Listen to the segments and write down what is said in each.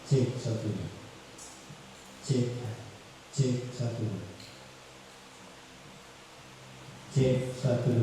Cek satu. Cek. Cek satu. Cek satu.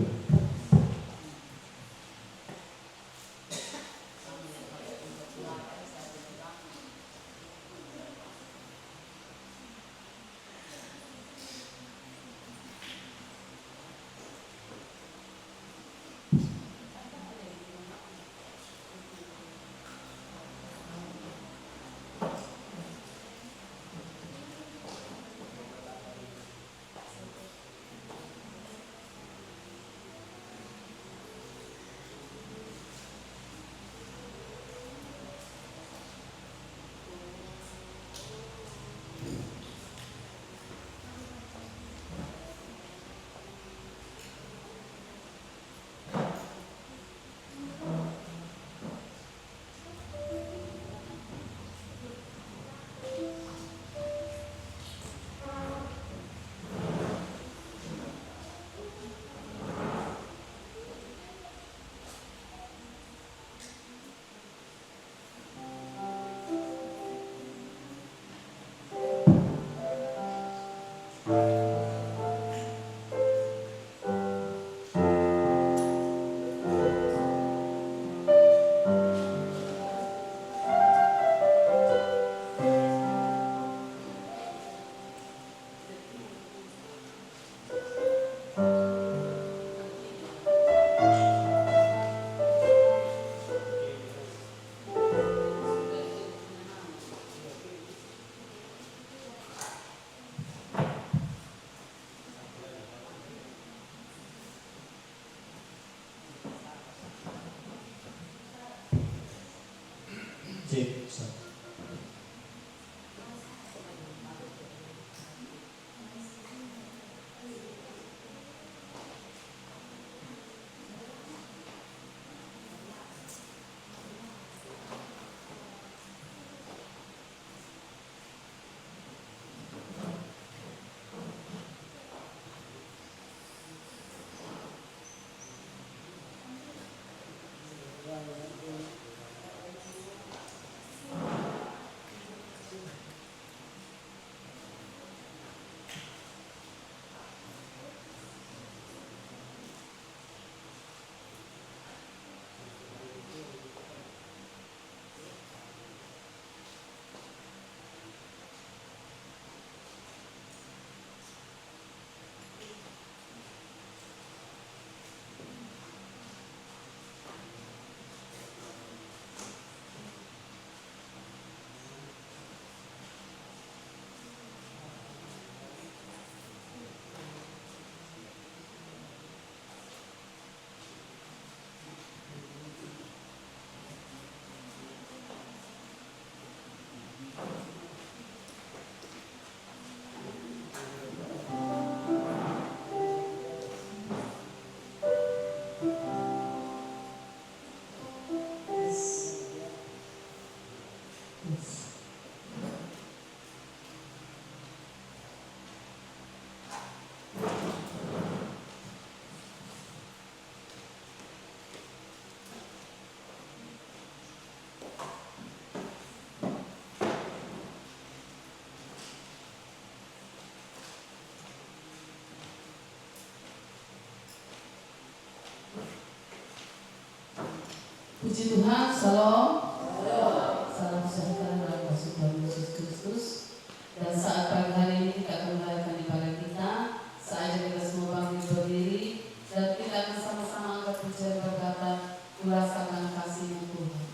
Cek satu. Puji Tuhan, salam. Salam sejahtera dalam kasih Tuhan Yesus Kristus. Dan saat pagi hari ini kita akan merayakan ibadah kita. Saatnya kita semua bangkit berdiri dan kita akan sama-sama angkat pujian berkata, "Kurasakan kasih-Mu Tuhan."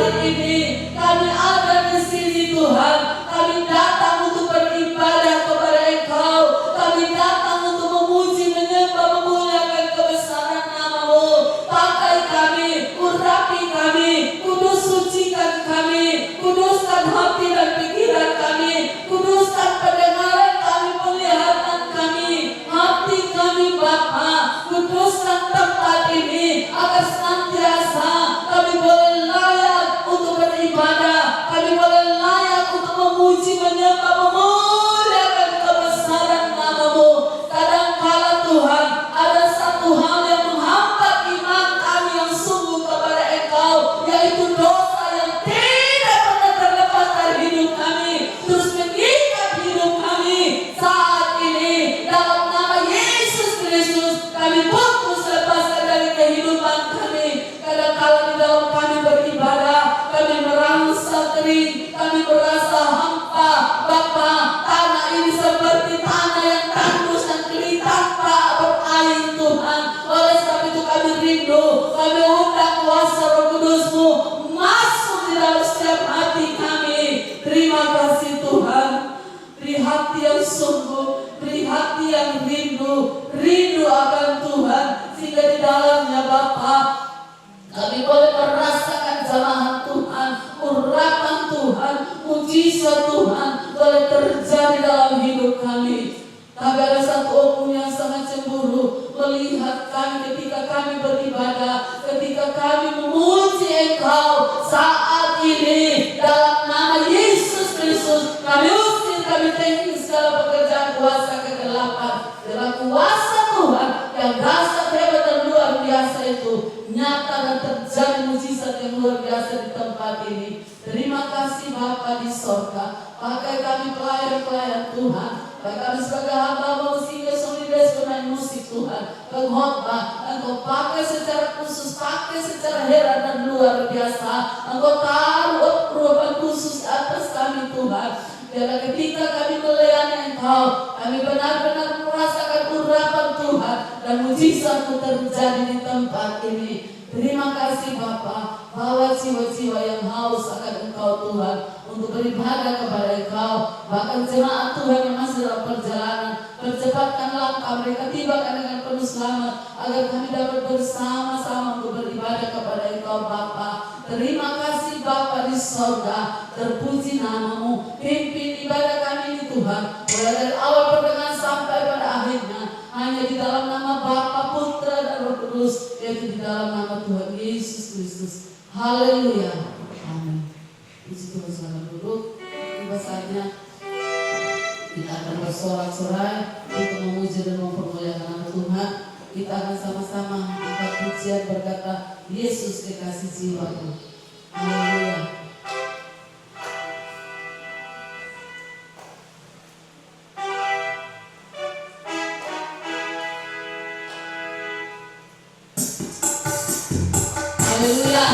hari ini kami ada di sini Tuhan. Kami datang untuk beribadah kepada Engkau. Kami datang untuk memuji, menyembah, memuliakan kebesaran nama-Mu. Pakai kami, urapi kami, kudus sucikan kami, kuduskan hati dan pikiran kami, kuduskan pendengaran kami, penglihatan kami, hati kami Bapa. Kuduskan tempat ini agar senantiasa kami boleh layak untuk beribadah, kami boleh layak untuk memuji, menyembah, memuliakan kebesaran nama-Mu. Kadangkala Tuhan ada satu hal yang menghambat iman kami yang sungguh kepada Engkau, yaitu dosa yang tidak pernah terlepas dari hidup kami, terus mengikat hidup kami. Saat ini dalam nama Yesus Kristus kami putus lepaskan dari kehidupan kami. Kadangkala di dalam kami beribadah, kami merasa kering, kami merasa hampa Bapa. Tanah ini seperti tanah yang tandus dan kering tanpa berair Tuhan. Oleh sebab itu kami rindu, kami undang kuasa Roh Kudus-Mu masuk di dalam setiap hati kami. Terima kasih Tuhan. Beri hati yang sungguh, beri hati yang rindu akan Tuhan, sehingga di dalamnya Bapa kami boleh merasakan jamahan Tuhan, urapan Tuhan, mujizat Tuhan boleh terjadi dalam hidup kami. Tapi ada satu oknum yang sangat cemburu melihat kami ketika kami beribadah, ketika kami memuji Engkau. Saat ini dalam nama Yesus Kristus kami usir, kami tangkap segala pekerjaan kuasa kegelapan. Dalam kuasa Tuhan yang dahsyat, hebat dan luar biasa itu nyata dan terjadi mujizat yang luar biasa di tempat ini. Terima kasih Bapa di sorga. Pakai kami pelayan-pelayan Tuhan, pakai kami sebagai hamba-Mu, sehingga solides pemain musik Tuhan, pengkhotbah, Engkau pakai secara khusus, pakai secara heran dan luar biasa. Engkau taruh perubahan khusus atas kami Tuhan. Biarlah ketika kami melayani Engkau, kami benar-benar merasakan urapan Tuhan dan mujizat-Mu terjadi di tempat ini. Terima kasih Bapa, bawa jiwa-jiwa yang haus akan Engkau Tuhan untuk beribadah kepada Engkau. Bahkan jemaat Tuhan yang masih dalam perjalanan, percepatkan langkah mereka, tibakan dengan penuh selamat, agar kami dapat bersama-sama untuk beribadah kepada Engkau Bapa. Terima kasih Bapa di sorga, terpuji nama-Mu. Pimpin ibadah kami ini Tuhan, mulai dari awal pertengahan sampai pada akhirnya, hanya di dalam nama Bapa, Putra dan Roh Kudus, yaitu di dalam nama Tuhan Yesus Kristus. Haleluya. Amin. Puji Tuhan, selamat duduk. Tiba saatnya kita akan bersorak-sorai untuk memuji dan mempermuliakan nama Tuhan. Kita akan sama-sama angkat pujian berkata, Yesus kekasih jiwaku. Haleluya. Haleluya.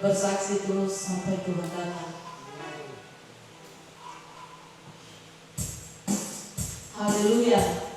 bersaksi terus sampai Tuhan datang. Haleluya.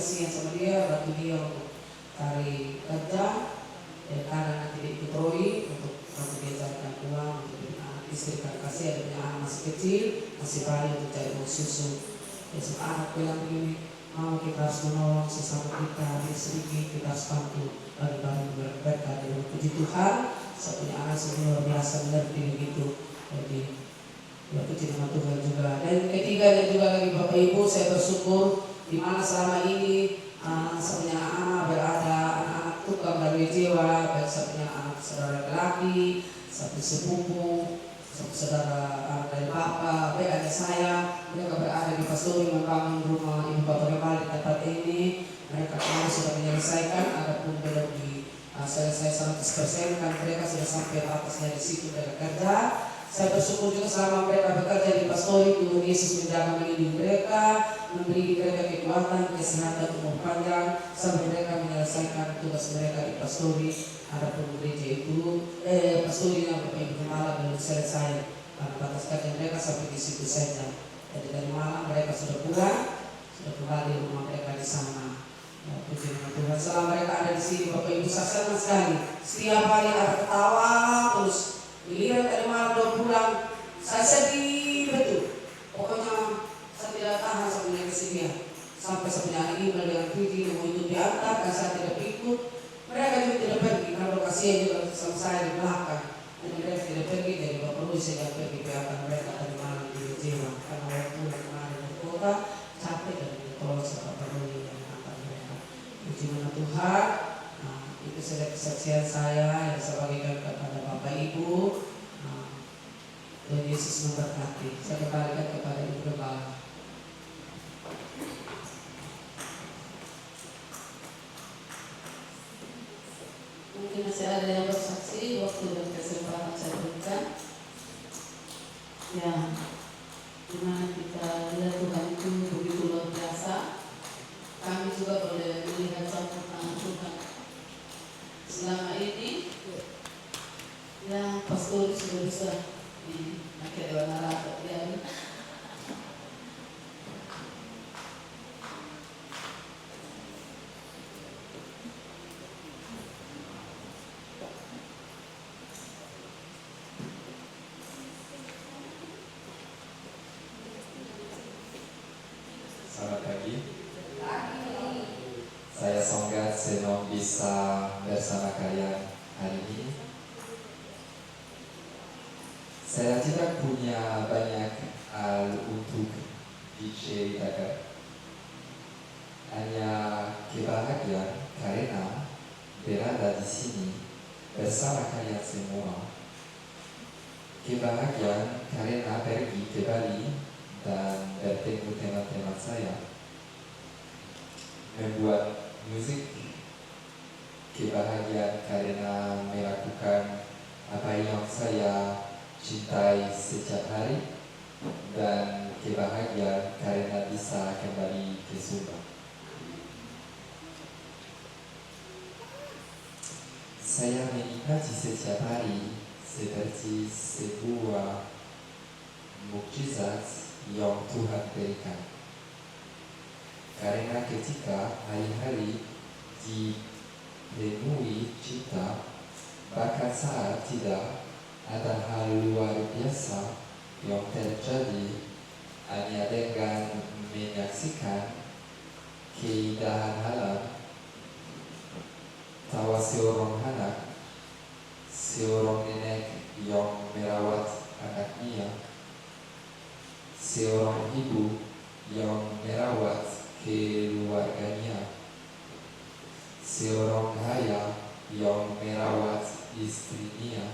Kasihan sama dia, bantu dia untuk cari kerja, karena nanti dia ikut Roy untuk dia carikan uang untuk anak istri kan kasih ada punya anak masih kecil masih bayi untuk cari uang susu. Ya semua anak bilang begini, mau kita harus menolong sesama kita, sedikit kita harus bantu bagi-bagi mereka. Dan puji Tuhan, saya punya anak sendiri luar biasa mengerti begitu. Jadi ya puji nama Tuhan juga. Dan ketiga dan juga lagi Bapak Ibu, saya bersyukur di mana selama ini saya punya anak berada anak-anak tukang dari jiwa, baik saya punya anak saudara laki, satu sepupu, satu saudara anak dari bapak, baik adik saya, mereka berada di Pastori membangun rumah ibu bapak kembali di tempat ini. Mereka semua sudah menyelesaikan, adapun belum selesai 100% kan mereka sudah sampai atasnya di situ mereka kerja. Saya bersyukur juga selama mereka bekerja di Pastori, Tuhan Yesus menjaga melindungi mereka, memberi mereka kekuatan, kesehatan, umur panjang, sampai mereka menyelesaikan tugas mereka di Pastori. Adapun gereja itu, Pastori yang Bapak Ibu malam belum selesai, karena batas kerja mereka sampai di situ saja. Jadi dari malam mereka sudah pulang, sudah kembali rumah mereka di sana. Ya, puji nama Tuhan. Selama mereka ada di sini, Bapak Ibu saksikan sekali. Setiap hari ada ketawa terus. Giliran dari malam 2 bulan, saya sedih betul. Pokoknya saya tidak tahan saya punya kesedihan. Sampai saya punya anak email dengan Vicky yang mau ikut diantar, dan saya tidak ikut. Mereka juga tidak pergi, karena lokasinya juga sama saya di belakang. Dan mereka tidak pergi, jadi Bapak Luis saya pergi biarkan mereka dari malam di jiwa. Karena waktu kemarin di kota, capek dan ditolong sama Bapak Luis yang mengantar mereka. Puji nama Tuhan. Itu saja kesaksian saya yang saya bagikan kepada Bapak Ibu. Dan Yesus memberkati. Saya kembalikan kepada Ibu Gembala. Mungkin masih ada yang bersaksi, waktu dan kesempatan saya berikan. Ya, dimana kita lihat Tuhan itu begitu luar biasa. Kami juga boleh melihat campur tangan Tuhan. Selama ini, ya Pastor sudah bisa pakai dewan rapat ya. Selamat pagi. Saya Songgat senang bisa bersama kalian hari ini. Saya tidak punya banyak hal untuk diceritakan. Hanya kebahagiaan karena berada di sini bersama kalian semua. Kebahagiaan karena pergi ke Bali dan bertemu teman-teman saya. Membuat musik, kebahagiaan karena melakukan apa yang saya cintai setiap hari, dan kebahagiaan karena bisa kembali ke Sumba. Saya menikmati setiap hari seperti sebuah mukjizat yang Tuhan berikan. Karena ketika hari-hari dipenuhi cinta, bahkan saat tidak ada hal luar biasa yang terjadi, hanya dengan menyaksikan keindahan alam, tawa seorang anak, seorang nenek yang merawat anaknya, seorang ibu yang merawat keluarganya, seorang ayah yang merawat istrinya,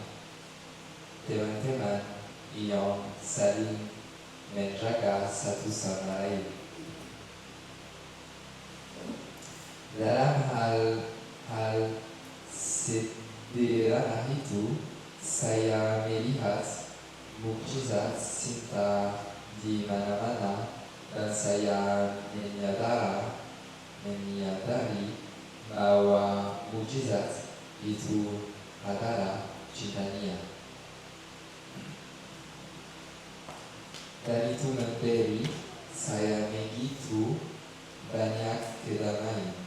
teman-teman yang saling menjaga satu sama lain. Dalam hal sederhana itu, saya melihat mukjizat cinta di mana-mana, dan saya menyadari bahwa mukjizat itu adalah cintanya. Dan itu memberi saya begitu banyak kedamaian.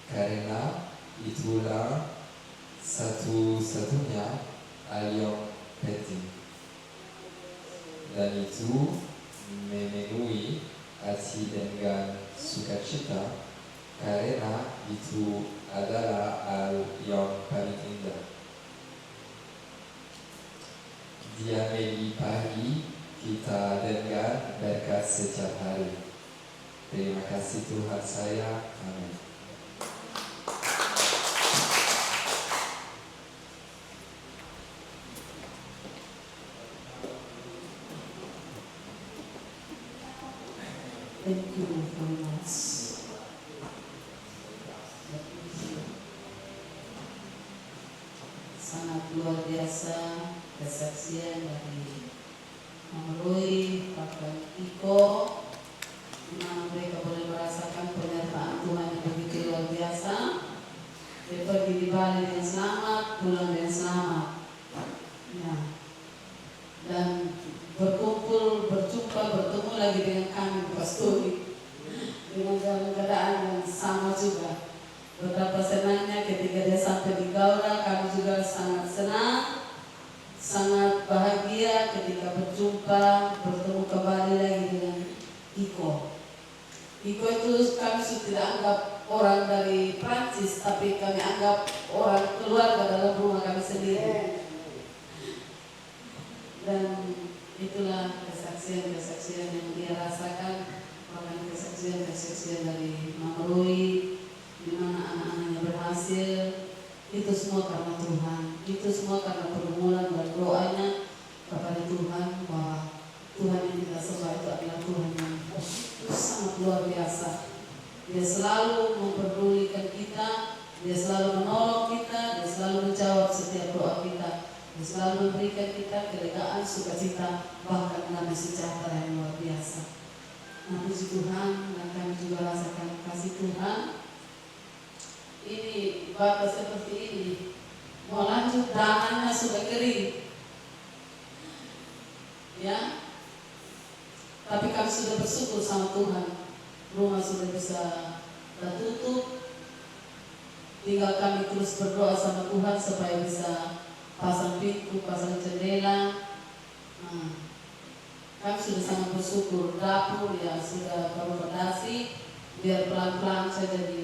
Karena itulah satu-satunya hal yang penting, dan itu memenuhi hati dengan sukacita karena itu adalah hal yang paling indah. Dia melimpahi kita dengan berkat setiap hari. Terima kasih Tuhan saya. Amin. Thank you very much. Sangat luar biasa kesaksian dari melalui Bapak Iko, di mana mereka boleh merasakan penyertaan Tuhan yang begitu luar biasa. Dia pergi di Bali dengan selamat, pulang dengan selamat. Ya. Dan berkumpul, berjumpa, bertemu lagi dengan kami Pastori dengan dalam keadaan yang sama juga. Betapa senangnya ketika dia sampai di Gaura, kami juga sangat senang, sangat bahagia ketika berjumpa, bertemu kembali lagi dengan Iko. Iko itu kami sudah tidak anggap orang dari Prancis, tapi kami anggap orang keluarga dalam rumah kami sendiri. Dan itulah kesaksian-kesaksian yang dia rasakan, bahkan kesaksian-kesaksian dari Mama Roy, di mana anak-anaknya berhasil. Itu semua karena Tuhan, itu semua karena pergumulan dan doanya kepada Tuhan, bahwa Tuhan yang kita sembah itu adalah Tuhan yang sangat luar biasa. Dia selalu memperdulikan kita, dia selalu menolong kita, dia selalu menjawab setiap doa kita. Dia selalu memberikan kita kelegaan, sukacita, bahkan damai sejahtera yang luar biasa. Nah, puji Tuhan, dan kami juga rasakan kasih Tuhan. Ini bapak seperti ini, mau lanjut dananya sudah kering, ya. Tapi kami sudah bersyukur sama Tuhan, rumah sudah bisa tertutup. Tinggal kami terus berdoa sama Tuhan supaya bisa pasang pintu, pasang jendela. Nah, kami sudah sangat bersyukur. Dapur ya sudah baru fondasi, biar pelan-pelan saja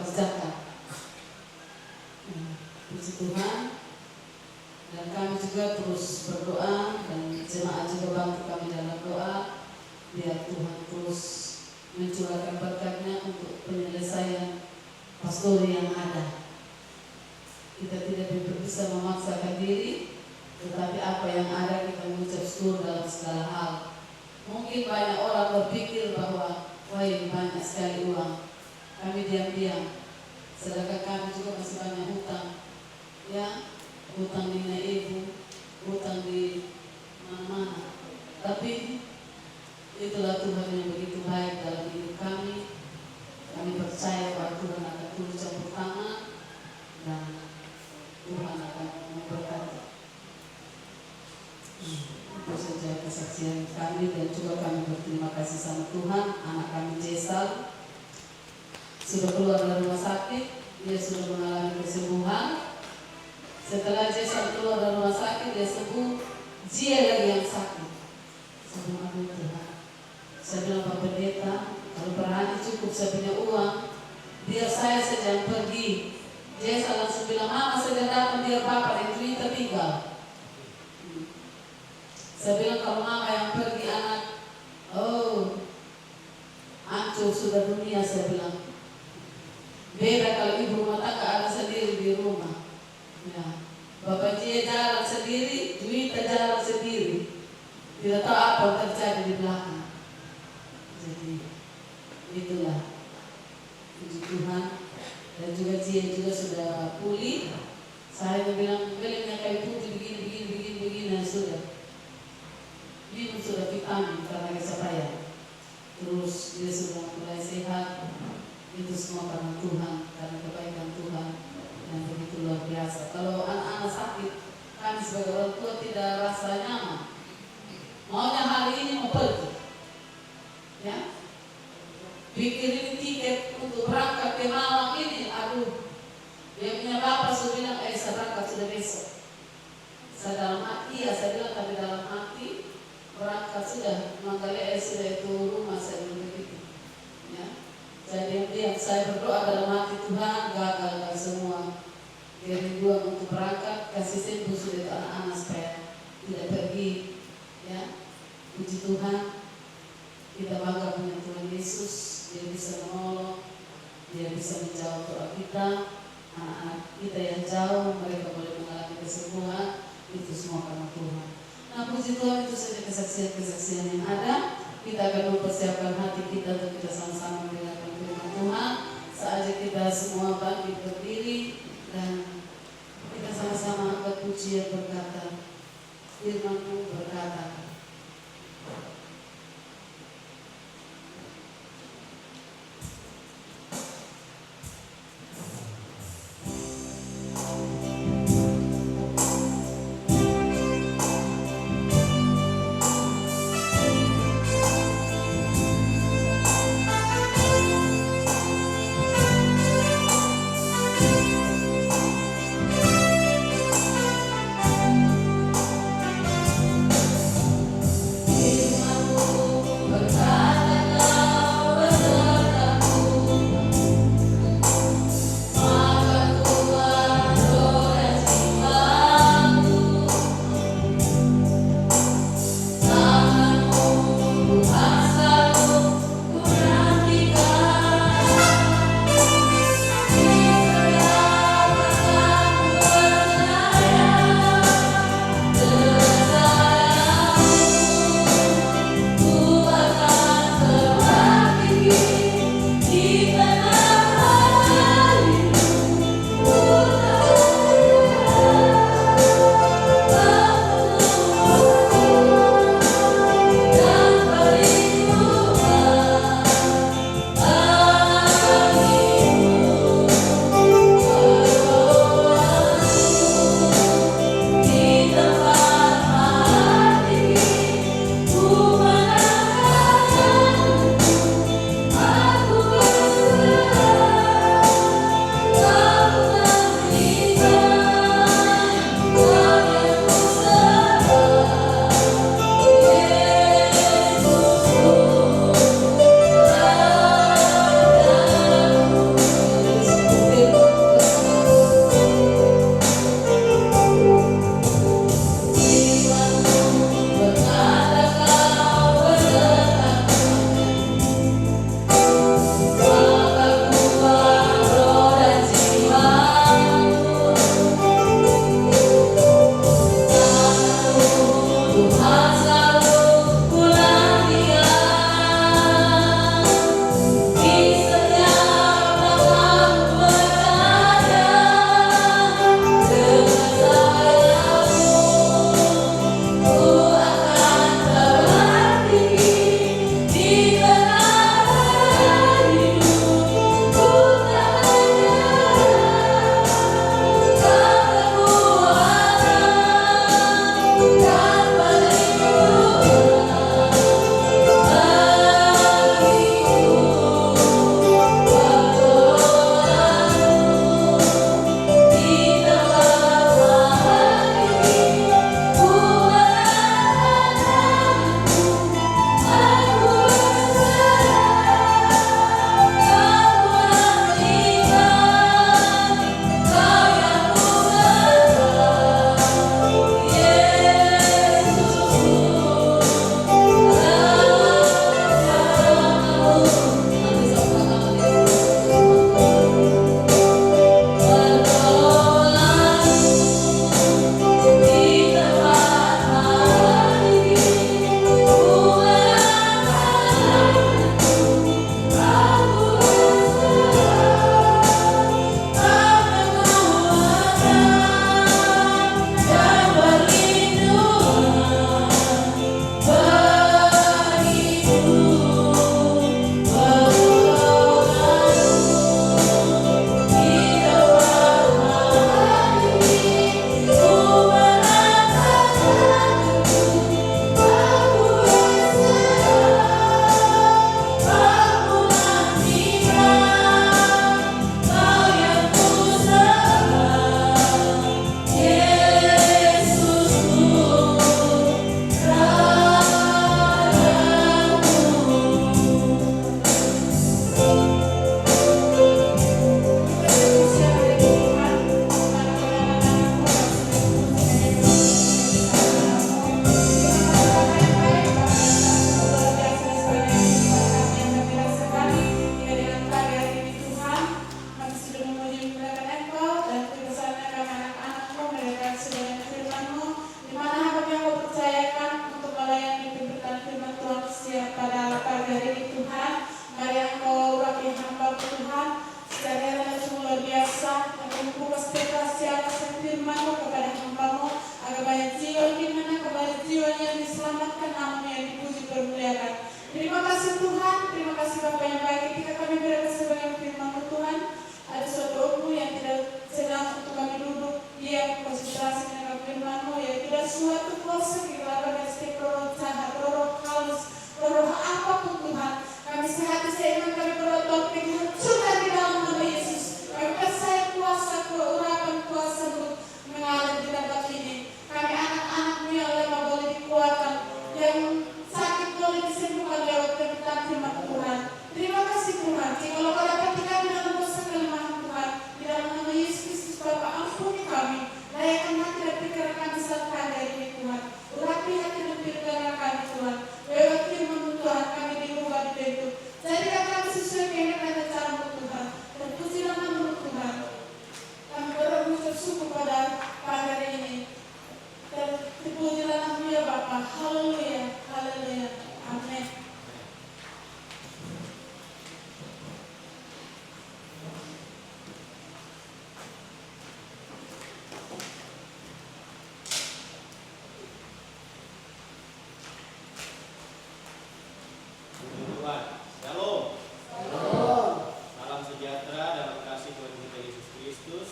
kerjakan. Puji Tuhan. Dan kami juga terus berdoa, dan jemaat juga bantu kami dalam doa, biar Tuhan terus mencurahkan berkatnya untuk penyelesaian pastori yang ada. Kita tidak bisa memaksakan diri, tetapi apa yang ada kita mengucap syukur dalam segala hal. Mungkin banyak orang berpikir bahwa wah ini banyak sekali uang, kami diam-diam, sedangkan kami juga masih banyak hutang, ya, hutang di nenek ibu, hutang di mana-mana. Tapi itulah Tuhan yang begitu baik dalam hidup kami. Kami percaya bahwa Tuhan akan turut campur tangan dan Tuhan akan memberkati. Itu saja kesaksian kami, dan juga kami berterima kasih sama Tuhan. Anak kami Jesal sudah keluar dari rumah sakit, dia sudah mengalami kesembuhan. Setelah Jesal keluar dari rumah sakit, dia sembuh, dia lagi yang sakit. Saya bilang, Tuhan, saya bilang Pak Pendeta, kalau per hari cukup saya punya uang, biar saya saja yang pergi. Jesal langsung bilang, Mama saja datang, biar Bapak yang cerita tinggal. Saya bilang, kalau Mama yang pergi anak, oh, hancur sudah dunia, saya bilang. Beda kalau ibu rumah tangga ada sendiri di rumah. Ya. Bapak dia jalan sendiri, Juwita jalan sendiri. Tidak tahu apa yang terjadi di belakang. Jadi itulah, puji Tuhan. Dan juga dia juga sudah pulih. Saya bilang, belinya kayak putih begini, dan sudah. Minum sudah vitamin karena kesabaran. Terus dia sudah mulai sehat. Itu semua karena Tuhan, karena kebaikan Tuhan yang begitu luar biasa. Kalau anak-anak sakit, kami sebagai orang tua tidak rasa nyaman. Maunya hari ini mau pergi, ya. dipikirin tiket untuk berangkat ke Malang ini, aduh, dia punya bapak sudah bilang, saya berangkat sudah besok. Saya dalam hati, ya saya bilang, tapi dalam hati berangkat sudah, makanya sudah itu rumah saya belum begitu. Ya. Jadi yang saya berdoa dalam hati, Tuhan gagal semua. Dari dua untuk berangkat, kasih sembuh sudah anak-anak supaya tidak pergi. Ya, puji Tuhan, kita bangga punya Tuhan Yesus. Dia bisa menolong, dia bisa menjawab doa kita. Anak-anak kita yang jauh, mereka boleh mengalami kesembuhan. Itu semua karena Tuhan. Nah, puji Tuhan, itu saja kesaksian-kesaksian yang ada. Kita akan mempersiapkan hati kita untuk kita sama-sama mendengarkan firman Tuhan. Saatnya kita semua bangkit berdiri dan kita sama-sama angkat pujian berkata, firman-Mu berkata, Tuhan nama-Mu yang dipuji bermuliakan. Terima kasih Tuhan, terima kasih Bapa yang baik ketika kami berada sebagai firman-Mu Tuhan. Ada suatu waktu yang tidak sedang untuk kami duduk, dia konsentrasi dengan firman-Mu, ya tidak suatu kuasa keluar dari setiap roh jahat, roh halus, roh apapun Tuhan. Kami sehati seiman kami berdoa dihancurkan di dalam nama Yesus. Kami percaya kuasa keurapan kuasa untuk mengalir di tempat ini. Kami anak-anak-Mu yang lemah boleh dikuatkan, yang sakit boleh disembuhkan lewat kebenaran firman Tuhan. Terima kasih Tuhan. Jikalau Kau dapat kami dalam dosa kelemahan Tuhan, di dalam nama Yesus Kristus Bapa ampuni kami. Layakan hati dan pikiran kami saat kami hari ini Tuhan. Urapi hati dan pikiran kami Tuhan. Lewat firman Tuhan kami diubah dibentuk. Jadikan kami sesuai kehendak dan rencana-Mu Tuhan. Terpujilah nama-Mu Tuhan. Kami bersyukur syukur pada pagi hari ini. Terpujilah nama-Mu ya Bapa. Haleluya, haleluya, amin. Tuhan, Shalom. Salam sejahtera dalam kasih Tuhan kita Yesus Kristus.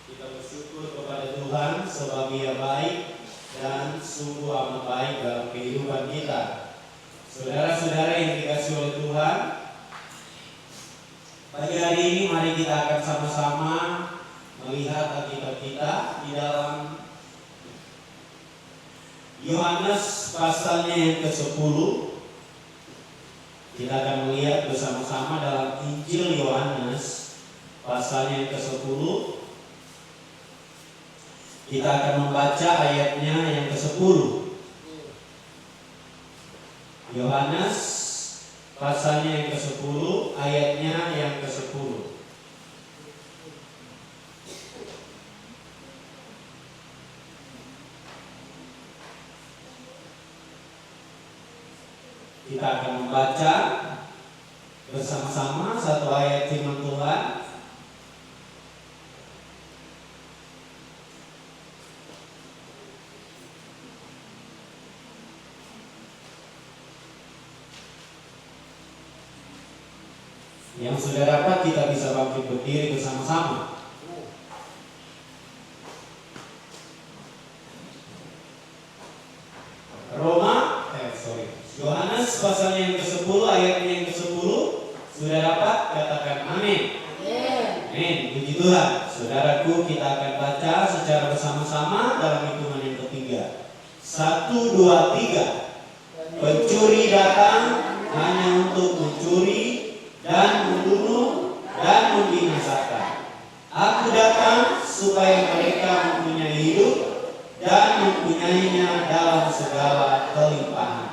Kita bersyukur kepada Tuhan sebab Dia baik dan sungguh amat baik dalam kehidupan kita. Saudara-saudara yang dikasihi oleh Tuhan, pagi hari ini mari kita akan sama-sama melihat Alkitab kita di dalam Yohanes pasalnya yang ke-10. Kita akan melihat bersama-sama dalam Injil Yohanes pasalnya yang ke-10. Kita akan membaca ayatnya yang ke-10. Yohanes pasalnya yang ke-10, ayatnya yang ke-10. Kita akan membaca bersama-sama satu ayat firman Tuhan. Yang sudah dapat kita bisa bangkit berdiri bersama-sama. Yohanes pasalnya yang ke-10, ayatnya yang ke-10. Sudah dapat? Katakan amin. Amin. Puji Tuhan. Saudaraku, kita akan baca secara bersama-sama dalam hitungan yang ketiga. 1, 2, 3. Pencuri datang hanya untuk mencuri dan membunuh dan membinasakan. Aku datang supaya mereka mempunyai hidup dan mempunyainya dalam segala kelimpahan.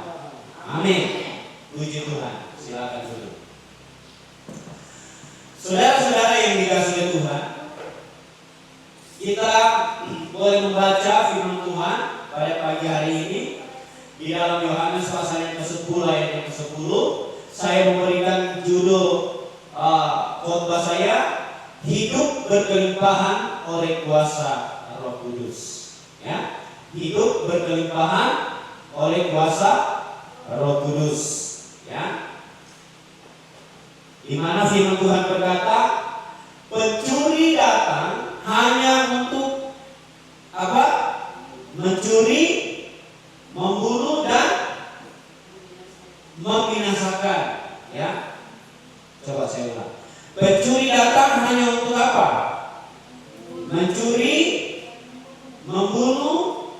Amin. Puji Tuhan. Silakan duduk. Saudara-saudara yang dikasihi Tuhan, kita boleh membaca firman Tuhan pada pagi hari ini di dalam Yohanes pasal yang ke-10 ayat yang ke-10. Saya memberikan judul khotbah saya, hidup berkelimpahan oleh kuasa Roh Kudus. Ya, hidup berkelimpahan oleh kuasa Roh Kudus, ya. Di mana firman Tuhan berkata, pencuri datang hanya untuk apa? Mencuri, membunuh dan membinasakan, ya. Coba saya ulang. Pencuri datang hanya untuk apa? Mencuri, membunuh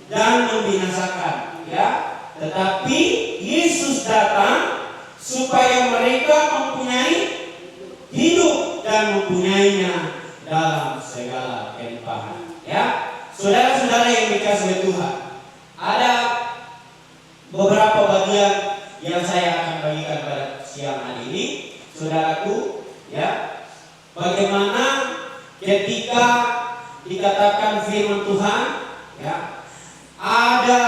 dan membinasakan, ya. Tetapi Yesus datang supaya mereka mempunyai hidup dan mempunyainya dalam segala kelimpahan. Ya, saudara-saudara yang dikasihi Tuhan, ada beberapa bagian yang saya akan bagikan pada siang hari ini, saudaraku. Ya, bagaimana ketika dikatakan firman Tuhan, ya, ada.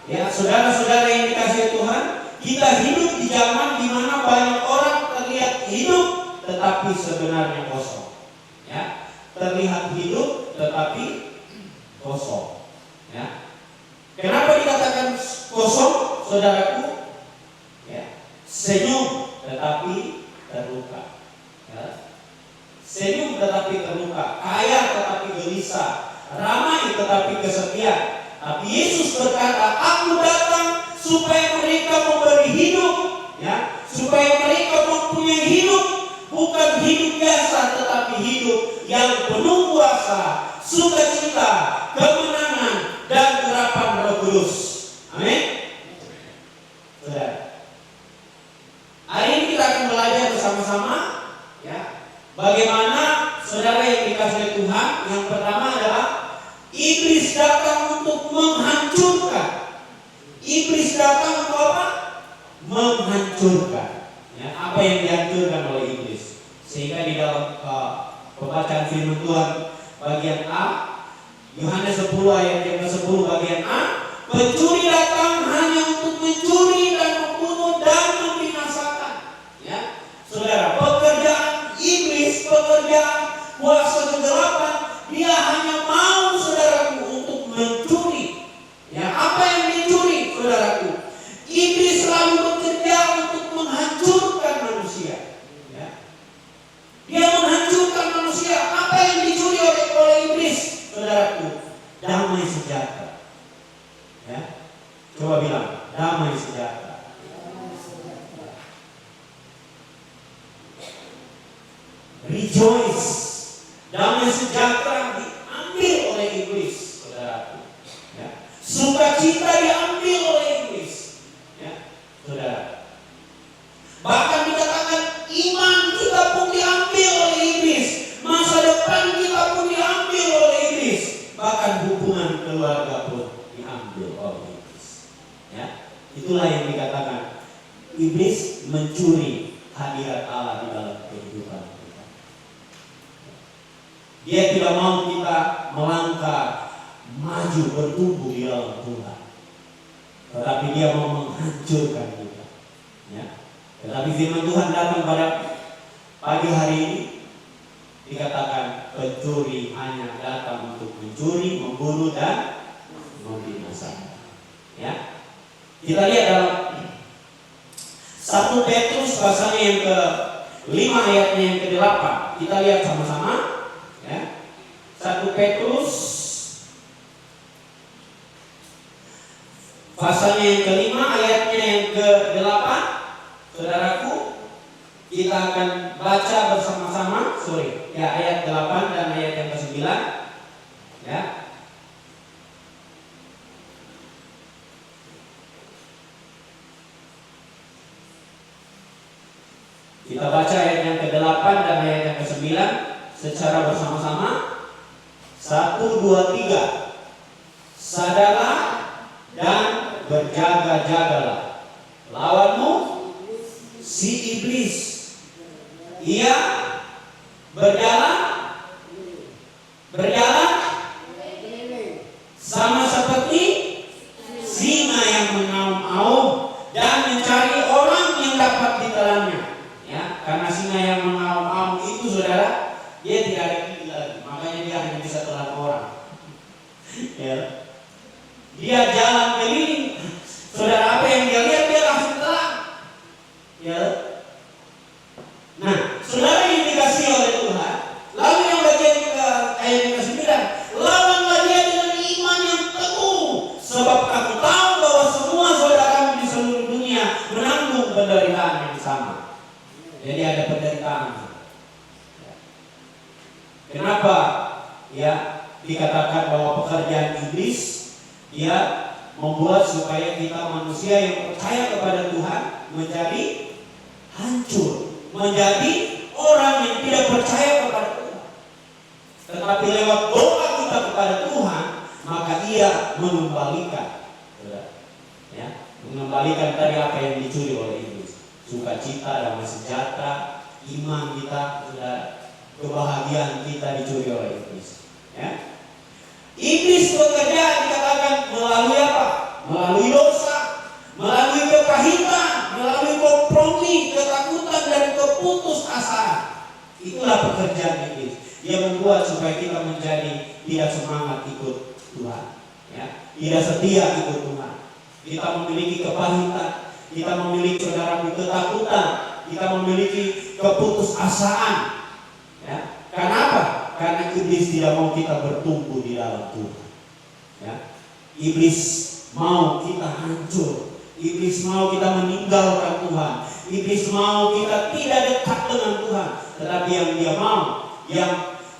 Ya, saudara-saudara yang dikasihi Tuhan, kita hidup di zaman di mana banyak orang terlihat hidup tetapi sebenarnya kosong. Ya, terlihat hidup tetapi kosong. Ya. Kenapa dikatakan kosong, saudaraku, ya, senyum tetapi terluka. Ya. Senyum tetapi terluka, kaya tetapi gelisah, ramai tetapi kesepian. Tapi Yesus berkata, aku datang supaya mereka memberi hidup, ya, supaya mereka mempunyai hidup, bukan hidup biasa, tetapi hidup yang penuh kuasa, sukacita, kemenangan, dan urapan Roh Kudus. Amin. Saudara, hari ini kita akan belajar bersama-sama, ya, bagaimana saudara yang dikasihi Tuhan. Yang pertama adalah iblis datang untuk menghancurkan. Iblis datang untuk apa? Menghancurkan. Ya, apa yang dihancurkan oleh iblis? Sehingga di dalam pembacaan firman Tuhan bagian A, Yohanes 10 ayat yang ke-10 bagian A, pencuri datang hanya untuk mencuri dan membunuh dan membinasakan. Ya, saudara, pekerjaan iblis, pekerjaan kuasa kegelapan, dia hanya mau saudaraku untuk mencuri. Ya, apa yang dicuri, saudaraku? Iblis selalu bekerja untuk menghancurkan manusia. Ya. Dia menghancurkan manusia. Apa yang dicuri oleh iblis, saudaraku? Damai sejahtera. Ya. Coba bilang, damai sejahtera. Rejoice. Damai sejahtera diambil oleh iblis, saudaraku. Ya. Sukacita diambil oleh iblis, ya, saudara. Bahkan dikatakan iman kita pun diambil oleh iblis, masa depan kita pun diambil oleh iblis, bahkan hubungan keluarga pun diambil oleh iblis. Ya, itulah yang dikatakan iblis mencuri hadirat Allah di dalam kehidupan kita. Dia tidak mau kita melangkah maju bertumbuh di dalam Tuhan, tetapi dia mau menghancurkan kita. Ya. Tetapi firman Tuhan datang pada pagi hari ini, dikatakan pencuri hanya datang untuk mencuri, membunuh dan membinasakan. Ya. Kita lihat dalam 1 Petrus pasalnya yang ke-5 ayatnya yang ke-8. Kita lihat sama-sama. Ya. 1 Petrus pasalnya yang ke-5 ayatnya yang ke-8. Saudaraku, kita akan baca bersama-sama. Ayat 8 dan ayat yang ke-9. Ya. Kita baca ayat yang ke-8 dan ayat yang ke-9 secara bersama-sama. 1, 2, 3. Sadarlah dan berjaga-jagalah. Lawanmu si iblis. Ia berjalan sama seperti singa yang mengaum-aum dan mencari orang yang dapat ditelannya. Ya, karena singa yang mengaum-aum itu, saudara, dia tidak ada gigi lagi, makanya dia hanya bisa telan orang. Ya. Dia jalan keliling, saudara, apa yang dia lihat dia langsung telan. Ya. Nah, saudara yang dikasihi oleh Tuhan, lalu yang bagian ayat yang ke-9, lawanlah dia dengan iman yang teguh, sebab kamu tahu bahwa semua saudaramu di seluruh dunia menanggung penderitaan yang sama. Jadi ada penderitaan. Kenapa ya dikatakan bahwa pekerjaan iblis dia membuat supaya kita manusia yang percaya kepada Tuhan menjadi hancur, menjadi orang yang tidak percaya kepada Tuhan. Tetapi lewat doa kita kepada Tuhan, maka Ia mengembalikan, ya, mengembalikan tadi apa yang dicuri oleh iblis. Sukacita, damai sejahtera, iman kita, kebahagiaan kita dicuri oleh iblis. Ya. Iblis bekerja dikatakan melalui apa? Melalui dosa, melalui kepahitan, melalui kompromi, ketakutan dan keputusasaan. Itulah pekerjaan iblis. Dia membuat supaya kita menjadi tidak semangat ikut Tuhan, ya, tidak setia ikut Tuhan. kita memiliki kepahitan, kita memiliki saudaraku ketakutan, kita memiliki keputusasaan. Ya. Kenapa? Karena iblis tidak mau kita bertumbuh di dalam Tuhan. Ya. Iblis mau kita hancur. Iblis mau kita meninggalkan Tuhan. Iblis mau kita tidak dekat dengan Tuhan. Tetapi yang dia mau, yang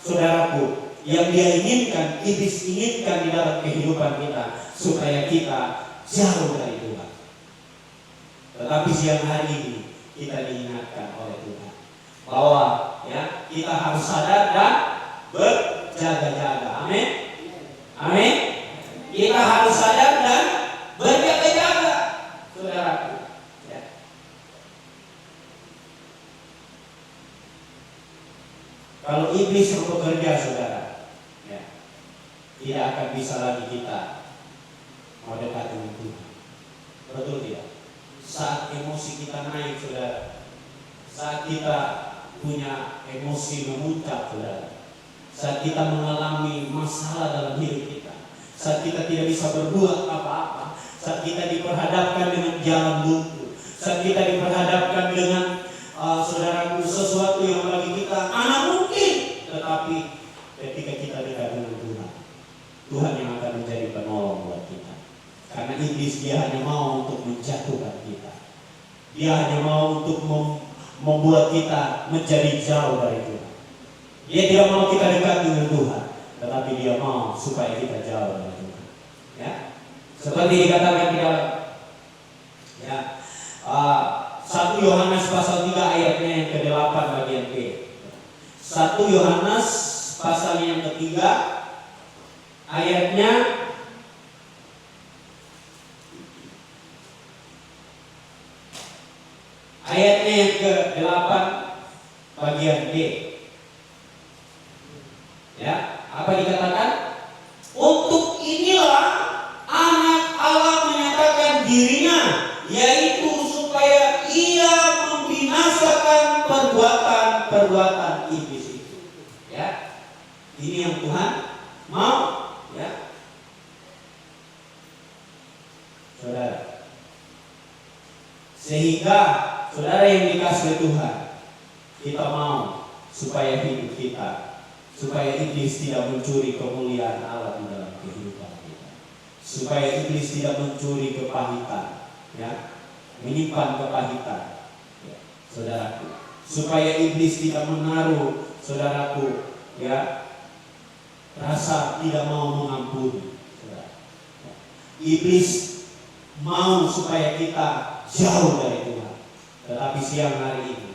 saudaraku, yang dia inginkan, iblis inginkan di dalam kehidupan kita, supaya kita jauh dari Tuhan. Tetapi siang hari ini kita diingatkan oleh Tuhan bahwa ya, kita harus sadar dan berjaga-jaga. Amin. Amin. Kita harus sadar dan berjaga-jaga, saudaraku. Ya. Kalau iblis yang bekerja, saudara, ya, tidak akan bisa lagi kita mau dekat dengan Tuhan. Betul tidak? Saat emosi kita naik, saudara, saat kita punya emosi memuncak, saudara, saat kita mengalami masalah dalam hidup kita, saat kita tidak bisa berbuat apa-apa, saat kita diperhadapkan dengan jalan buntu, saat kita diperhadapkan dengan saudaraku sesuatu yang bagi kita mana mungkin, tetapi ketika kita dekat dengan Tuhan, Tuhan yang akan menjadi penolong buat kita. Karena iblis dia hanya mau untuk menjatuhkan kita, dia hanya mau untuk membuat kita menjadi jauh dari Tuhan. Dia tidak mau kita dekat dengan Tuhan, tetapi dia mau supaya kita jauh dari Tuhan. Ya, seperti dikatakan di dalam ya 1 Yohanes pasal 3 ayatnya yang ke-8 bagian B. 1 Yohanes pasal yang ketiga ayatnya yang ke-8 bagian B. Ya, apa dikatakan? Untuk inilah anak Allah menyatakan dirinya, yaitu supaya ia membinasakan perbuatan iblis itu. Ya, ini yang Tuhan mau. Ya, saudara. Sehingga saudara yang dikasihi Tuhan, kita mau supaya hidup kita, supaya iblis tidak mencuri kemuliaan Allah di dalam kehidupan kita, supaya iblis tidak mencuri kepahitan, ya, menyimpan kepahitan, ya, saudaraku, supaya iblis tidak menaruh, saudaraku, ya, rasa tidak mau mengampuni, saudara. Ya. Iblis mau supaya kita jauh dari Tuhan, tetapi siang hari ini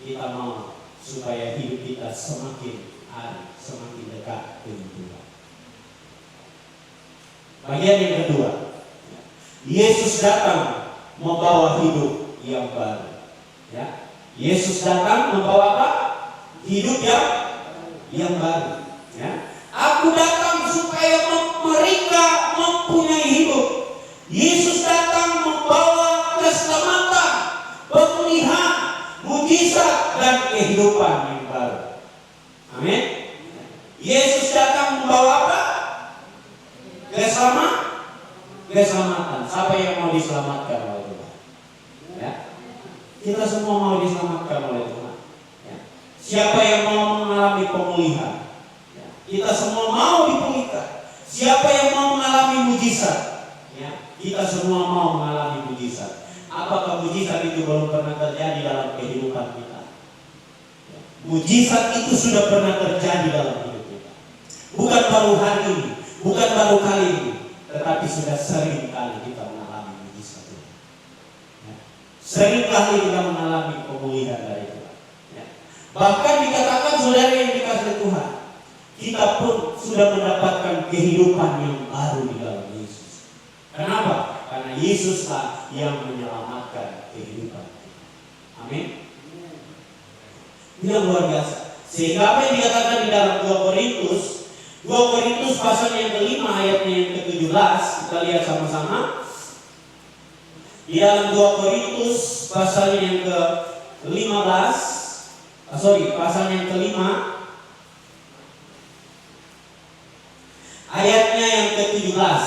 kita mau supaya hidup kita semakin hari semakin dekat dengan Tuhan. Bagian yang kedua, Yesus datang membawa hidup yang baru. Ya, Yesus datang membawa apa? Hidup yang baru. Ya, aku datang supaya mereka mempunyai hidup. Yesus datang membawa keselamatan, pemulihan, mujizat dan kehidupan yang baru. Amin. Yesus datang membawa apa? Keselamatan. Siapa yang mau diselamatkan oleh Tuhan? Ya. Kita semua mau diselamatkan oleh Tuhan. Ya. Siapa yang mau mengalami pemulihan? Ya. Kita semua mau dipulihkan. Siapa yang mau mengalami mujizat? Ya. Kita semua mau mengalami mujizat. Apakah mujizat itu belum pernah terjadi dalam kehidupan kita? Ya. Mujizat itu sudah pernah terjadi dalam hidup kita. Bukan baru hari ini, bukan baru kali ini, tetapi sudah sering kali kita mengalami mujizat itu. Ya. Sering kali kita mengalami pemulihan dari Tuhan. Ya. Bahkan dikatakan saudara yang dikasihi Tuhan, kita pun sudah mendapatkan kehidupan yang baru di dalam Yesus. Kenapa? Karena Yesuslah yang menyelamatkan kehidupan kita. Amin. Ini yang luar biasa. Sehingga apa yang dikatakan di dalam 2 Korintus pasal yang ke-5 ayatnya yang ke-17, kita lihat sama-sama. Di dalam 2 Korintus pasal yang ke-15, pasal yang ke-5 ayatnya yang ke-17.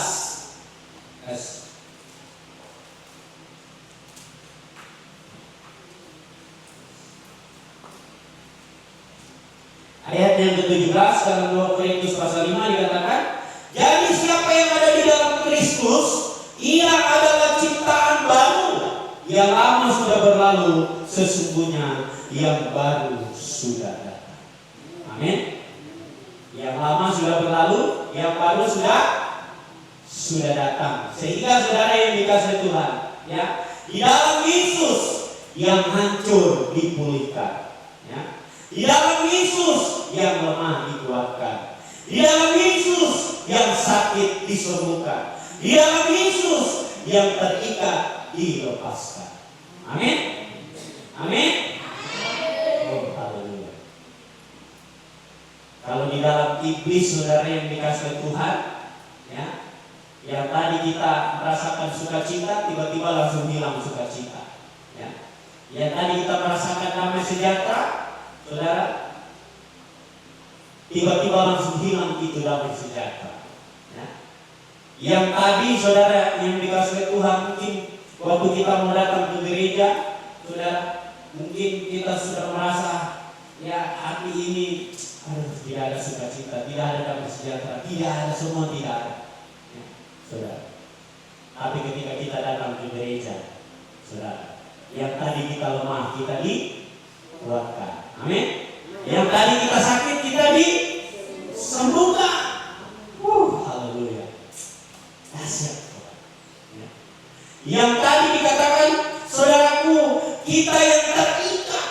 Ayat yang ke-17 dalam 2 Korintus pasal 5 dikatakan, jadi siapa yang ada di dalam Kristus, ia adalah ciptaan baru. Yang lama sudah berlalu, sesungguhnya yang baru sudah datang. Amin. Yang lama sudah berlalu, yang baru sudah datang. Sehingga saudara yang dikasihi Tuhan, ya, di dalam Yesus yang hancur dipulihkan, ya. Di dalam Yesus yang lemah dikuatkan. Di dalam Yesus yang sakit disembuhkan. Di dalam Yesus yang terikat dilepaskan. Amin. Amin. Oh, haleluya. Kalau di dalam iblis saudara yang dikasihi Tuhan, ya, yang tadi kita merasakan sukacita, tiba-tiba langsung hilang sukacita, ya. Yang tadi kita merasakan damai sejahtera, saudara, tiba-tiba langsung hilang itu damai sejahtera, ya. Yang tadi saudara yang dikasihi Tuhan, mungkin waktu kita mau datang ke gereja, saudara, mungkin kita sudah merasa, ya, hati ini, aduh, tidak ada sukacita, tidak ada damai sejahtera, tidak ada, semua tidak ada, ya, saudara. Tapi ketika kita datang ke gereja, saudara, yang tadi kita lemah, kita dikuatkan. Amin. Yang tadi kita sakit, kita disembuhkan. Haleluya. Dahsyat. Ya. Yang tadi dikatakan, saudaraku, kita yang terikat,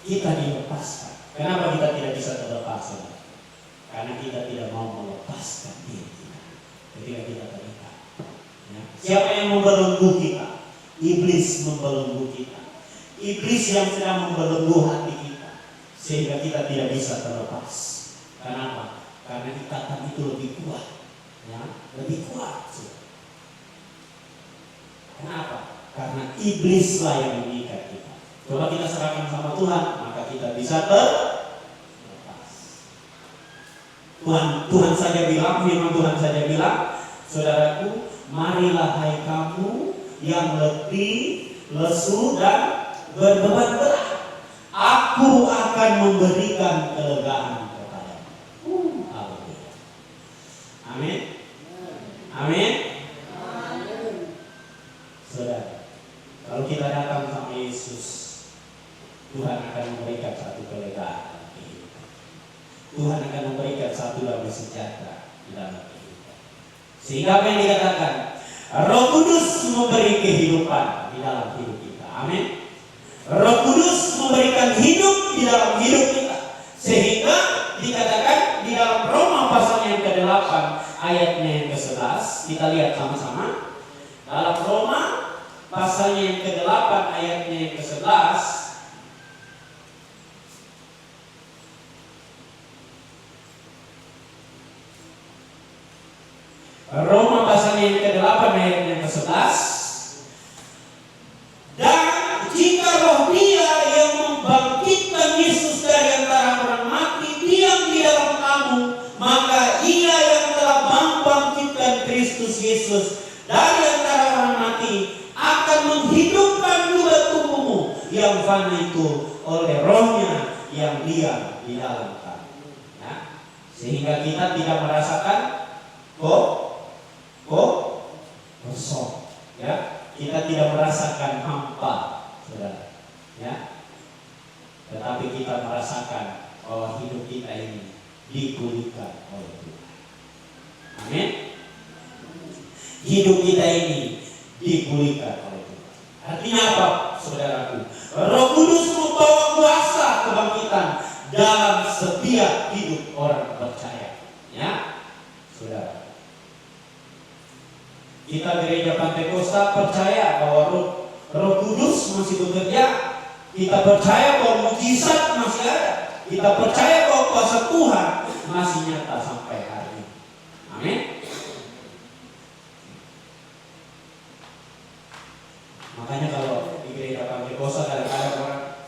kita dilepaskan. Kenapa kita tidak bisa terlepas, saudara? Karena kita tidak mau melepaskan diri kita ketika kita terikat. Ya. Siapa yang membelenggu kita? Iblis membelenggu kita. Iblis yang sedang membelenggu hati kita, sehingga kita tidak bisa terlepas. Kenapa? Karena ikatan itu lebih kuat, ya, lebih kuat. Kenapa? Karena iblislah yang mengikat kita. Coba kita serahkan sama Tuhan, maka kita bisa terlepas. Tuhan saja bilang, firman Tuhan saja bilang, saudaraku, marilah hai kamu yang letih, lesu dan berbeban berat, aku akan memberikan kelegaan kepadamu. Haleluya. Amin. Amin. Saudara, kalau kita datang sama Yesus, Tuhan akan memberikan satu kelegaan dalam kehidupan. Tuhan akan memberikan satu damai sejahtera di dalam kehidupan. Sehingga apa yang dikatakan, Roh Kudus memberi kehidupan di dalam hidup kita. Amin. Roh Kudus memberikan hidup di dalam hidup kita. Sehingga dikatakan di dalam Roma pasal yang ke-8 ayatnya yang ke-11, kita lihat sama-sama. Dalam Roma pasalnya yang ke-8 ayatnya yang ke-11, Roma pasal yang ke-8 ayat yang ke-11. Dan jika roh Dia yang membangkitkan Yesus dari antara orang mati diam di dalam kamu, maka Ia yang telah membangkitkan Kristus Yesus dari antara orang mati akan menghidupkan juga tubuhmu yang fana itu oleh rohnya yang diam di dalam kamu, ya. Sehingga kita tidak merasakan kosong, ya. Kita tidak merasakan hampa, saudara, ya. Tetapi kita merasakan bahwa hidup kita ini dipulihkan oleh Tuhan. Amin. Hidup kita ini dipulihkan oleh Tuhan. Artinya apa, saudaraku? Roh Kudus membawa kuasa kebangkitan dalam setiap hidup orang percaya, ya, saudara. Kita gereja Pantekosta percaya bahwa Roh Kudus masih bekerja. Kita percaya bahwa mukjizat masih ada. Kita percaya bahwa kuasa Tuhan masih nyata sampai hari ini. Amin. Makanya kalau di gereja Pantekosta kadang-kadang orang,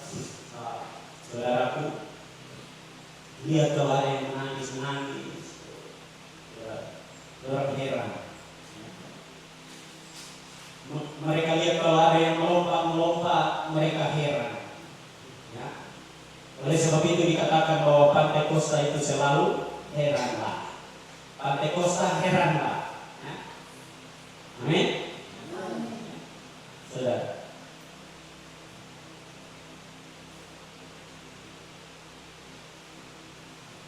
saudaraku, lihat kalau ada yang menangis, orang heran. Mereka lihat kalau ada yang melompat, mereka heran, ya. Oleh sebab itu dikatakan bahwa Pantekosta itu selalu heranlah. Pantekosta heranlah. Ya. Amin. Saudara.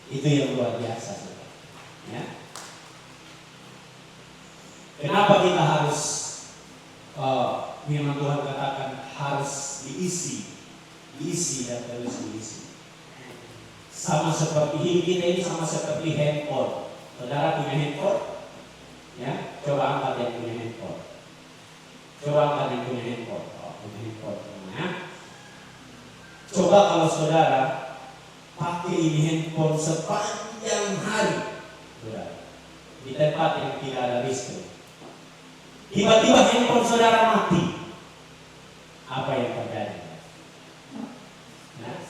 Itu yang luar biasa, saudara. Ya. Kenapa kita harus firman Tuhan katakan harus diisi dan terus diisi. Sama seperti hidup kita ini sama seperti handphone. Saudara punya handphone? Ya, coba angkat yang punya handphone. Coba angkat yang punya handphone. Oh, punya handphone. Ya. Coba kalau saudara pakai ini handphone sepanjang hari, saudara, di tempat yang tidak ada listrik. Tiba-tiba handphone saudara mati. Apa yang terjadi? Nah,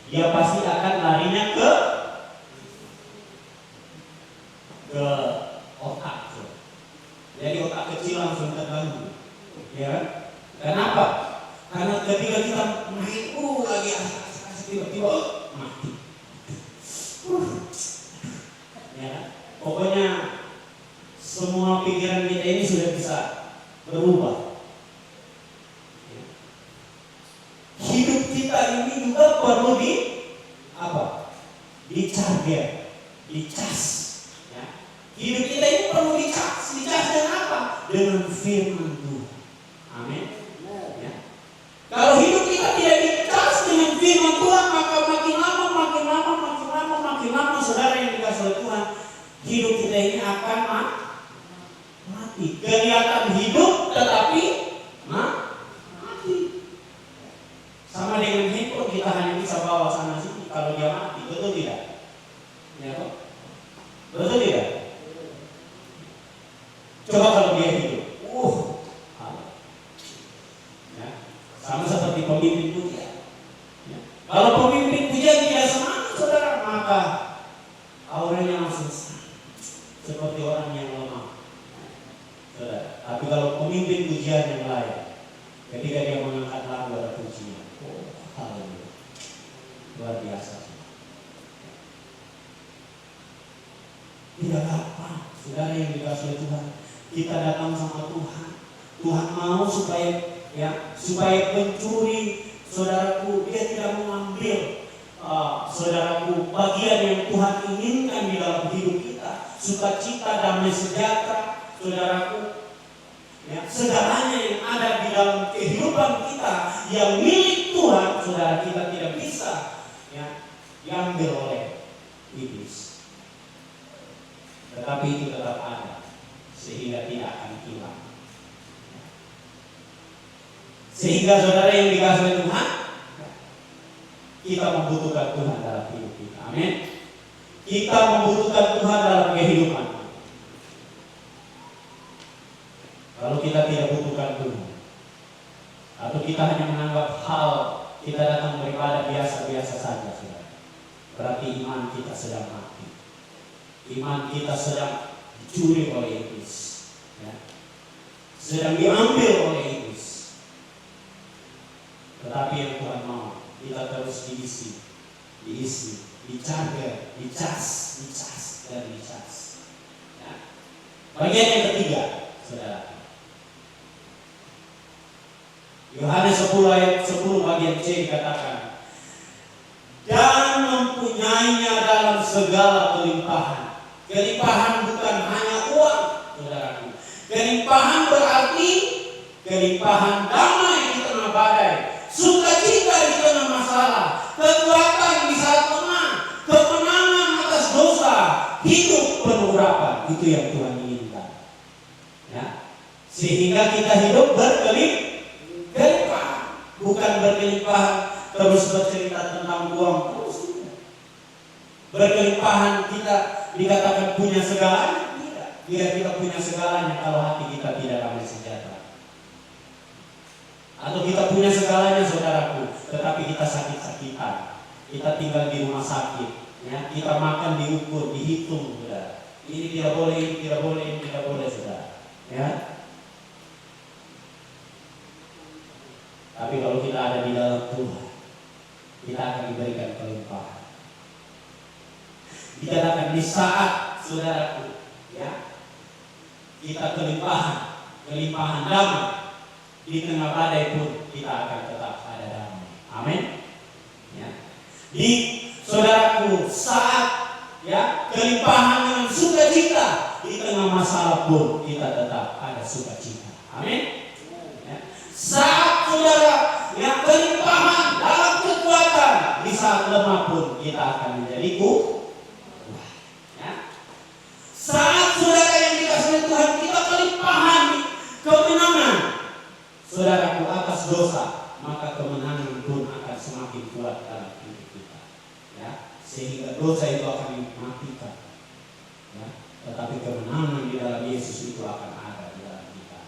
dia pasti akan larinya ke otak. Jadi otak kecil langsung terganggu. Ya, kenapa? Karena ketika kita main lagi asik-asik tiba-tiba mati. Ya, pokoknya semua pikiran kita ini sudah bisa berubah. Hidup kita ini juga perlu di-charger, dicas. Ya. Hidup kita ini perlu dicas dengan apa? Dengan firman Tuhan. Amin. Ya. Kalau hidup kita tidak dicas dengan firman Tuhan, maka makin lama, saudara yang dikasih oleh Tuhan, hidup kita ini akan mati. Kelihatan hidup tetapi mati. Sama dengan handphone, kita hanya bisa bawa sana sini kalau dia mati, betul tidak? Ya, kok? Betul tidak? Coba kalau dia hidup, ya. Sama seperti pemimpin pujian. Ya. Kalau pemimpin pujian tidak semangat, saudara, maka auranya langsung seperti orang yang lemah. Saudara. Tapi kalau pemimpin pujian yang lain, ketika dia mengangkat lagu ada pujian, haleluya, luar biasa. Tidak gampang, saudara yang dikasih oleh Tuhan. Kita datang sama Tuhan. Tuhan mau supaya pencuri, saudaraku, dia tidak mengambil saudaraku bagian yang Tuhan inginkan di dalam hidup kita. Sukacita, damai sejahtera, saudaraku. Ya, segalanya yang ada di dalam kehidupan kita yang milik Tuhan, saudara, kita tidak bisa diambil oleh iblis. Tetapi itu tetap ada, sehingga tidak akan hilang. Sehingga saudara yang dikasih oleh Tuhan, kita membutuhkan Tuhan dalam hidup kita. Amin. Kita membutuhkan Tuhan dalam kehidupan. Kalau kita tidak butuhkan Tuhan, atau kita hanya menganggap hal kita datang beribadah biasa-biasa saja, saudara, berarti iman kita sedang mati. Iman kita sedang dicuri oleh iblis, ya. Sedang diambil oleh iblis. Tetapi yang Tuhan mau, kita terus diisi, dicharger, dicas, dan dicas. Ya. Bagian yang ketiga, saudara. Yohanes 10 ayat 10 bagian C dikatakan, dan mempunyainya dalam segala kelimpahan. Kelimpahan bukan hanya uang, saudaraku. Kelimpahan berarti kelimpahan damai di tengah badai, sukacita di tengah masalah, kekuatan di saat lemah, kemenangan atas dosa, hidup penuh urapan. Itu yang Tuhan inginkan. Ya. Sehingga kita hidup berkelimpahan, bukan berkelimpahan terus bercerita tentang uang terus. Berkelimpahan kita dikatakan punya segalanya, tidak. Biar kita punya segalanya kalau hati kita tidak damai sejahtera. Atau kita punya segalanya, saudaraku, tetapi kita sakit-sakitan. Kita tinggal di rumah sakit, ya. Kita makan diukur, dihitung, saudara. Ini tidak boleh, ini tidak boleh, ini tidak boleh, saudara. Ya. Tapi kalau kita ada di dalam Tuhan, di saat saudaraku, ya, kita kelimpahan damai, di tengah badai pun kita akan tetap ada damai. Amin. Ya. Di saudaraku, saat ya kelimpahan dengan sukacita, di tengah masalah pun kita tetap ada sukacita. Amin. Ya. Saat saudara yang kelimpahan dalam kekuatan, di saat lemah pun kita akan menjadi kuat. Ya. Saat saudara yang dikasihi Tuhan kita kelimpahan kemenangan, saudaraku, atas dosa, maka kemenangan pun akan semakin kuat dalam hidup kita. Ya. Sehingga dosa itu akan dimatikan. Ya. Tetapi kemenangan di dalam Yesus itu akan ada di dalam kita.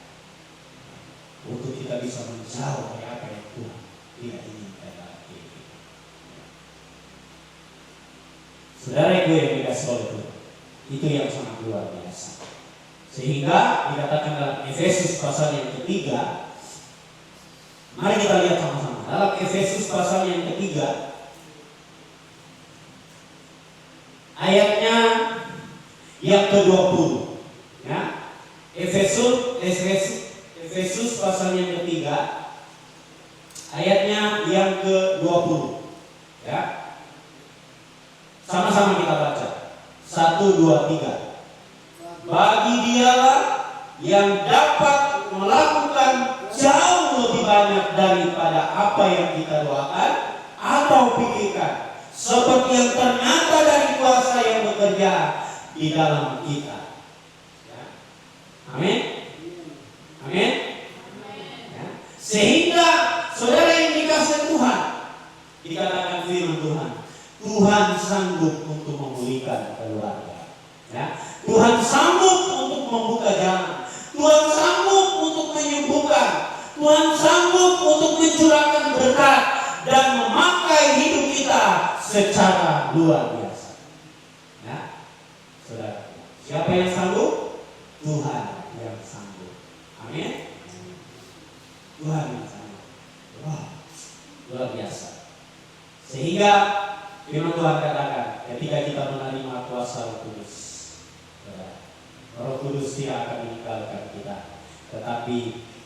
Untuk kita bisa menjauh dari apa yang Tuhan tidak inginkan dalam hidup kita. Saudaraku yang dikasihi oleh Tuhan, itu yang sangat luar biasa. Sehingga dikatakan dalam Efesus pasal yang ketiga, mari kita lihat sama-sama. Dalam Efesus pasal yang ketiga, ayatnya yang ke-20. Ya. Efesus pasal yang ketiga, ayatnya yang ke-20. Ya. Sama-sama kita baca. 1, 2, 3. Bagi dialah yang dapat melakukan jauh lebih banyak daripada apa yang kita doakan atau pikirkan, seperti yang ternyata dari kuasa yang bekerja di dalam kita. Ya. Amin. Amin. Ya. Sehingga saudara yang dikasihi Tuhan, dikatakan firman Tuhan, Tuhan sanggup untuk memulihkan keluarga. Ya. Tuhan sanggup untuk membuka jalan. Tuhan sanggup untuk menyembuhkan. Tuhan sanggup untuk mencurahkan berkat dan memakai hidup kita secara luar biasa. Ya, saudara, siapa yang sanggup? Tuhan yang sanggup. Amin. Tuhan yang sanggup. Wah, luar biasa. Sehingga firman Tuhan katakan, ketika kita menerima kuasa Roh Kudus, Roh Kudus tidak akan meninggalkan kita, tetapi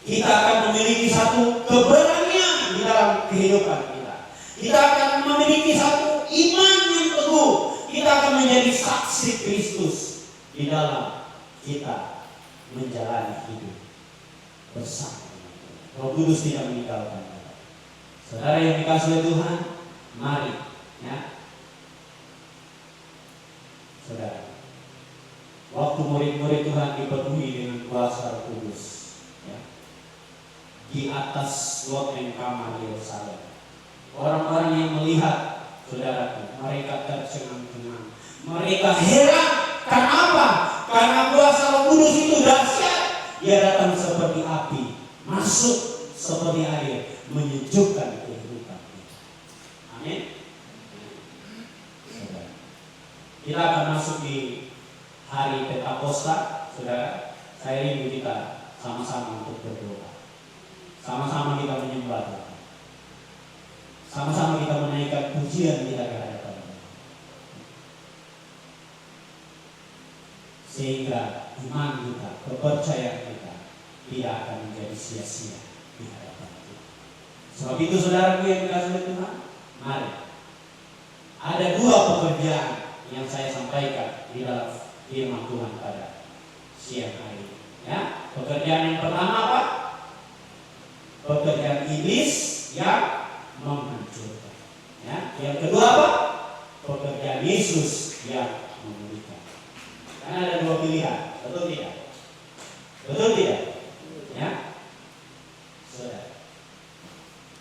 kita akan memiliki satu keberanian di dalam kehidupan kita. Kita akan memiliki satu iman yang teguh. Kita akan menjadi saksi Kristus di dalam kita menjalani hidup bersama. Roh Kudus tidak meninggalkan kita. Saudara yang dikasihi Tuhan, mari, ya, saudara. Waktu murid-murid Tuhan dipenuhi dengan kuasa Roh Kudus, ya, di atas loteng kamar Yerusalem, orang-orang yang melihat, saudaraku, mereka tercengang-cengang, mereka heran. Kenapa? Karena kuasa Roh Kudus itu dahsyat. Dia datang seperti api, masuk seperti air, menyejukkan kehidupan kita. Amin. Saudara, kita akan masuk di hari Pentakosta, saudara. Saya rindu kita sama-sama untuk berdoa, sama-sama kita menyembah Tuhan, sama-sama kita menaikkan pujian kita ke hadapan Tuhan, sehingga iman kita, kepercayaan kita tidak akan menjadi sia-sia di hadapan Tuhan. Sebab itu saudaraku yang dikasihi Tuhan, mari, ada dua pekerjaan yang saya sampaikan di dalam firman Tuhan pada siang hari ini. Ya, pekerjaan yang pertama apa? Pekerjaan iblis yang menghancurkan. Ya, yang kedua apa? Pekerjaan Yesus yang memulihkan. Karena ada dua pilihan, betul tidak? Betul tidak? Ya, saudara.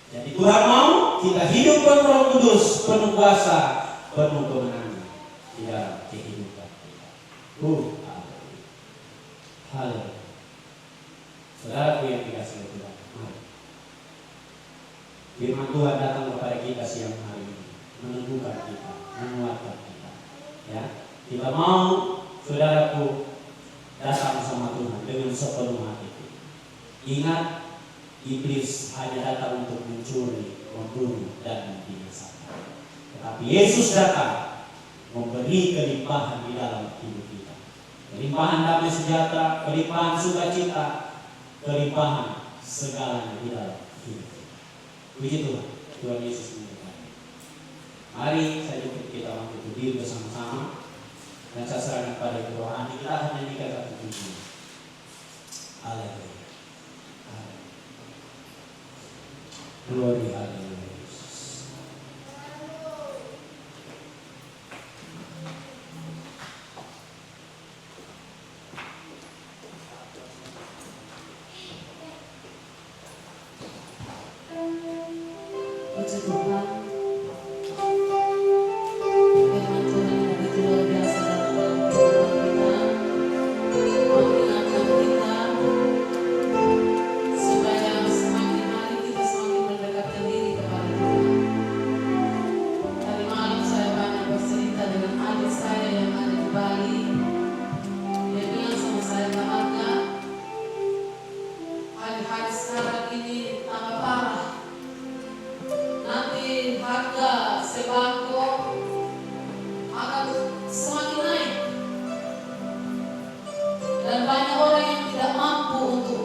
Jadi Tuhan mau kita hidup penuh Roh Kudus, penuh kuasa, penuh kemenangan di dalam kehidupan kita. Haleluya. Saudaraku yang dikasihi Tuhan, mari. Firman Tuhan datang kepada kita siang hari ini, meneguhkan kita, menguatkan kita. Ya, kita mau, saudaraku, datang sama Tuhan dengan sepenuh hati. Ingat, iblis hanya datang untuk mencuri, membunuh, dan membinasakan. Tetapi Yesus datang memberi kelimpahan di dalam hidup kita. Kelimpahan damai sejahtera, kelimpahan sukacita, kelimpahan segalanya di dalam hidup kita. Puji Tuhan, Tuhan Yesus memberkati. Mari saja kita mampu berdiri bersama-sama dan saya serahkan pada Ibu Rohani. Kita akan nyanyikan satu pujian. Haleluya. Glory, haleluya. Puji Tuhan. Firman Tuhan yang begitu luar biasa dalam kehidupan kita, mengingatkan kita supaya semakin hari kita semakin mendekatkan diri kepada Tuhan. Tadi malam saya banyak bercerita dengan adik saya yang ada di Bali. Dia bilang sama saya, Bahagia, hari-hari sekarang ini tambah parah. Nanti harga sembako akan semakin naik dan banyak orang yang tidak mampu untuk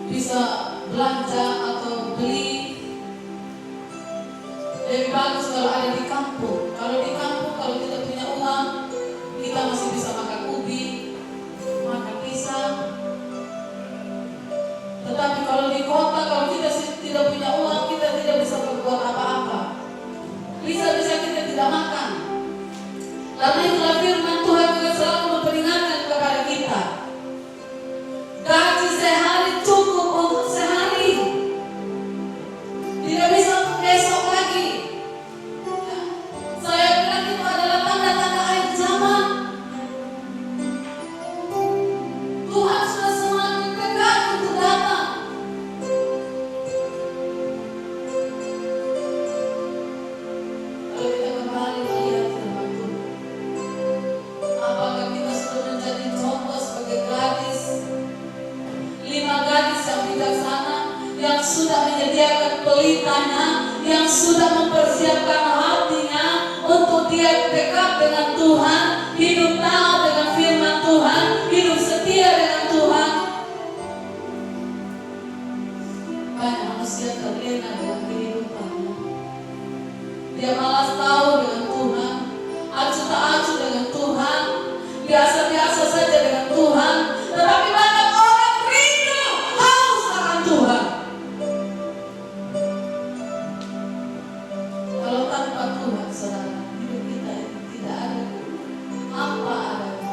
bisa belanja atau beli. Lebih bagus kalau ada di kampung. Kalau di kampung, kalau tidak punya uang, kita masih bisa makan ubi, makan pisang. Tetapi kalau di kota, kalau kita tidak punya uang, kita tidak bisa berbuat apa-apa. Bisa-bisa kita tidak makan. Karena itulah firman Tuhan juga selalu memperingatkan kepada kita. Gaji sehari cukup untuk sehari. Tidak bisa untuk besok lagi. Saya bilang itu adalah tanda-tanda akhir zaman. Tuhan sudah semakin dekat untuk datang. Kalau kita kembali melihat firman Tuhan, apakah kita sudah menjadi contoh sebagai gadis, 5 gadis yang bijaksana, yang sudah menyediakan pelitanya, yang sudah mempersiapkan hatinya untuk dia dekat dengan Tuhan, hidup taat dengan firman Tuhan, hidup setia dengan Tuhan. Banyak manusia terlena dengan kehidupannya. Dia malas tahu dengan Tuhan, acuh tak acuh dengan Tuhan, biasa-biasa saja dengan Tuhan. Tetapi banyak orang rindu, haus akan Tuhan. Kalau tanpa Tuhan, saudara, hidup kita ini tidak ada apa adanya.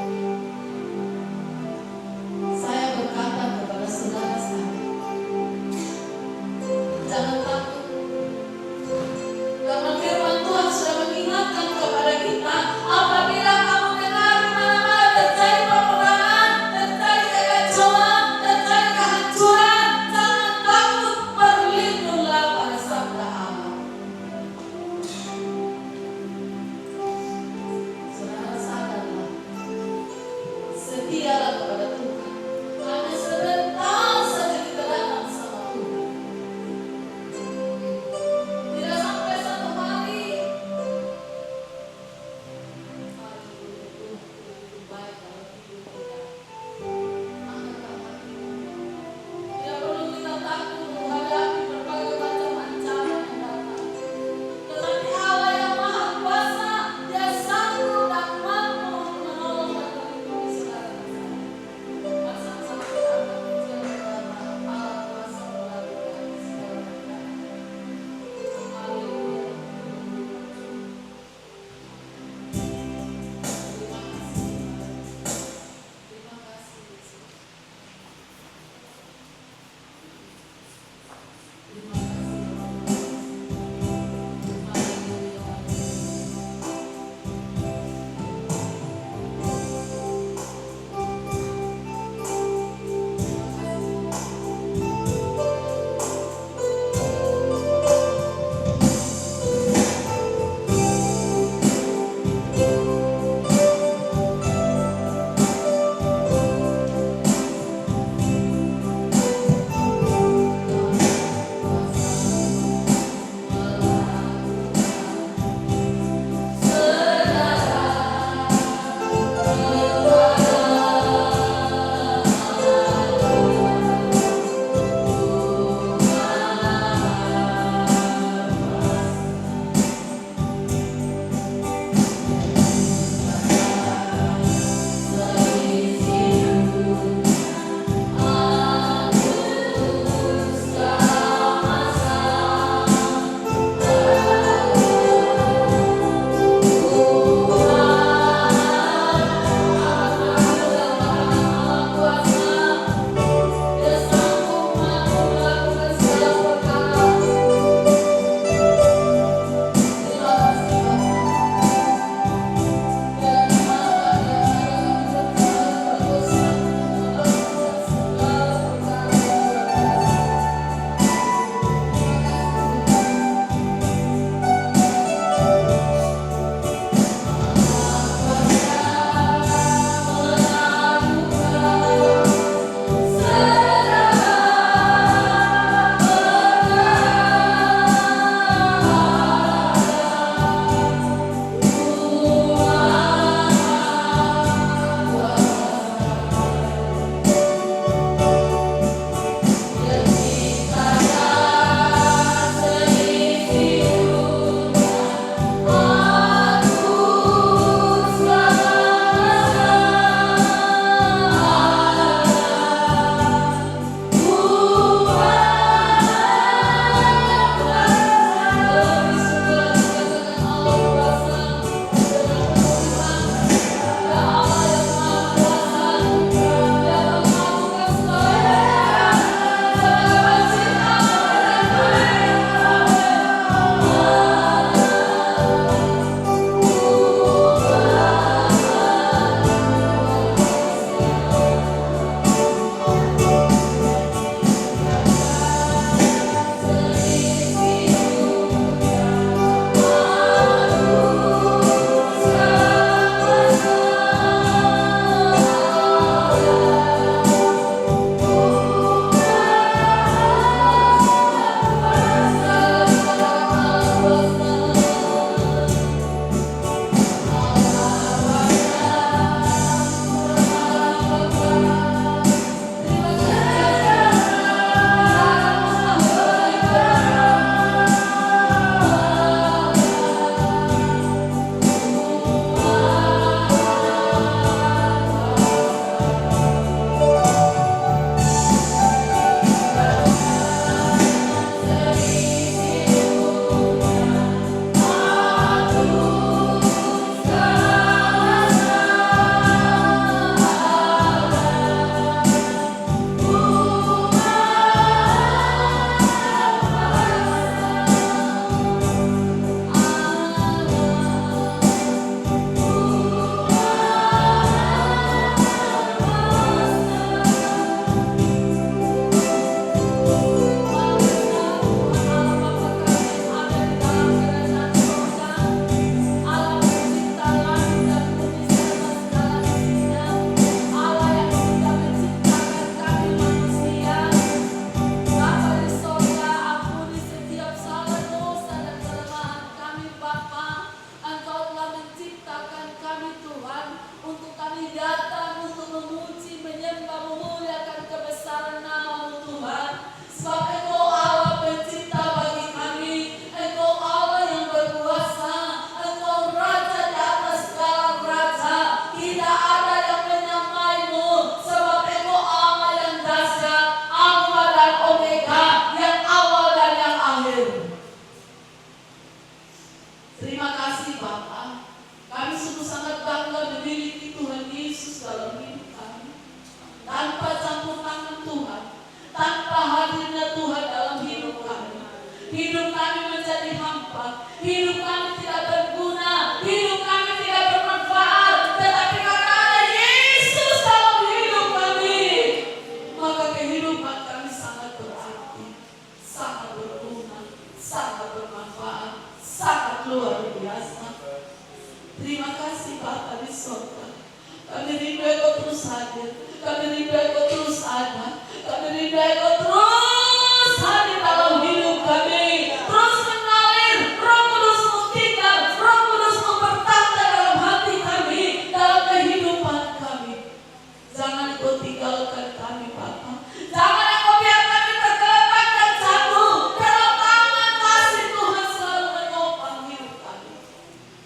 hadir. Kami rindu Engkau terus ada. Kami rindu Engkau terus hadir dalam hidup kami. Terus mengalir, Roh Kudus-Mu tinggal, Roh Kudus-Mu bertanda dalam hati kami, dalam kehidupan kami. Jangan Engkau tinggalkan kami, Bapa. Jangan Engkau biarkan kami tergeletak dan jatuh. Dalam tangan kasih Tuhan selalu menopang hidup kami.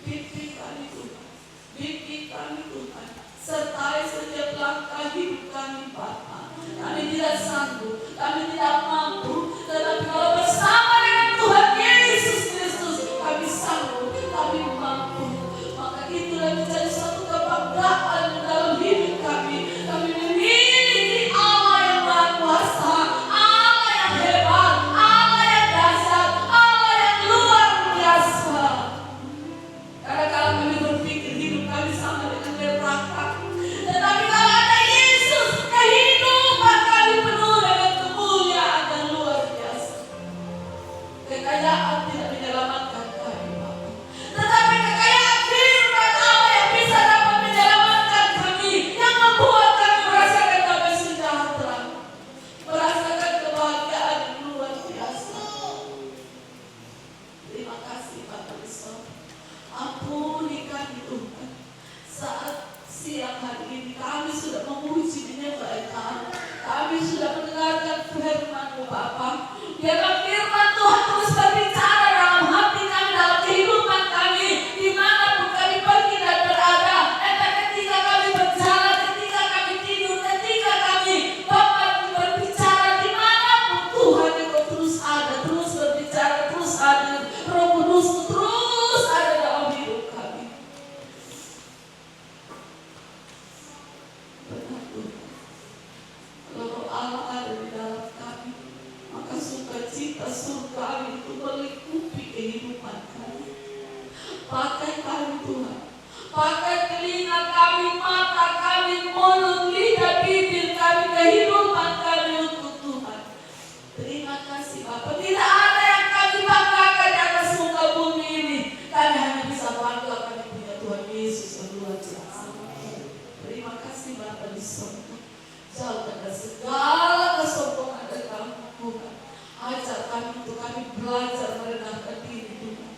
Bimbing kami Tuhan, bimbing kami Tuhan, sertai setiap langkah hidup kami, Bapa. Kami tidak sanggup, kami tidak mampu, tetapi kalau bersama dengan Tuhan Yesus Kristus, kami sanggup, kami mampu. Maka itulah menjadi suatu kebanggaan dalam hidup kami. Kami memiliki Allah yang Maha Kuasa, Allah yang hebat, Allah yang dahsyat, Allah yang luar biasa. Kadang-kadang kami berpikir hidup kami sama dengan neraka, tetapi kalau ada Yesus, kehidupan kami penuh dengan kemuliaan dan luar biasa. Kekayaan tidak menyelamatkan kami, Bapa, tetapi kekayaan firman Allah yang bisa dapat menyelamatkan kami, yang membuat kami merasakan damai sejahtera, merasakan kebahagiaan yang luar biasa. Terima kasih Bapa di sorga. Ampuni kami Tuhan. Saat siang hari ini kami sudah memuji menyembah Engkau. Kami sudah mendengarkan firman-Mu, Bapa. Biarlah firman Tuhan terus berbicara dalam hati kami, dalam kehidupan kami, dimanapun kami pergi dan berada. Entah ketika kami berjalan, ketika kami tidur, ketika kami Bapa berbicara, dimanapun Tuhan Engkau terus ada, terus berbicara, terus hadir. Roh Kudus-Mu terus ada dalam hidup kami. Benar Tuhan, kalau Roh Allah ada di dalam kami, maka sukacita surgawi itu melingkupi kehidupan kami. Pakai kami Tuhan, pakai telinga kami, mata kami, mulut, lidah, bibir kami, kehidupan kami untuk Tuhan. Terima kasih Bapa. Tidak ada yang kami banggakan di atas muka bumi ini. Kami hanya bisa bangga kami punya Tuhan Yesus yang luar biasa. Terima kasih Bapa di sorga. Jauhkan dari segala kesombongan dari kami Tuhan. Ajar kami untuk kami belajar merendahkan diri Tuhan.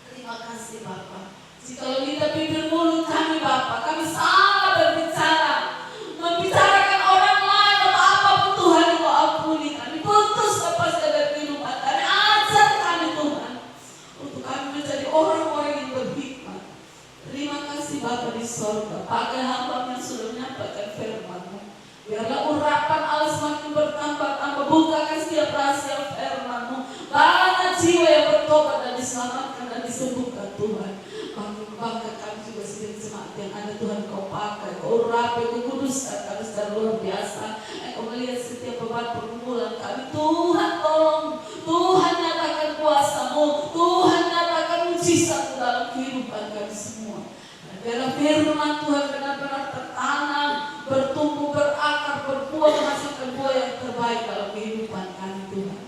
Terima kasih Bapa. Jikalau lidah, bibir, mulut kami Bapa, kami salah berbicara, membicarakan orang lain atau apapun Tuhan, Engkau ampuni kami, putus lepaskan dari kehidupan kami. Ajar kami Tuhan, untuk kami menjadi orang-orang yang berhikmat. Terima kasih Bapa di sorga. Pakai hamba yang sudah menyampaikan firman-Mu. Biarlah urapan Allah semakin bertambah-tambah. Bukakan setiap rahasia firman-Mu. Banyak jiwa yang bertobat dan diselamatkan dan disembuhkan Tuhan. Bangga kami juga sendiri jemaat yang ada Tuhan Kau pakai, Kau urapi, Kau kuduskan kami secara luar biasa. Engkau melihat setiap beban pergumulan kami. Tuhan tolong, Tuhan nyatakan kuasa-Mu, Tuhan nyatakan mujizat dalam kehidupan kami semua. Biarlah firman Tuhan benar-benar tertanam, bertumbuh, berakar, berbuah, menghasilkan buah yang terbaik dalam kehidupan kami Tuhan.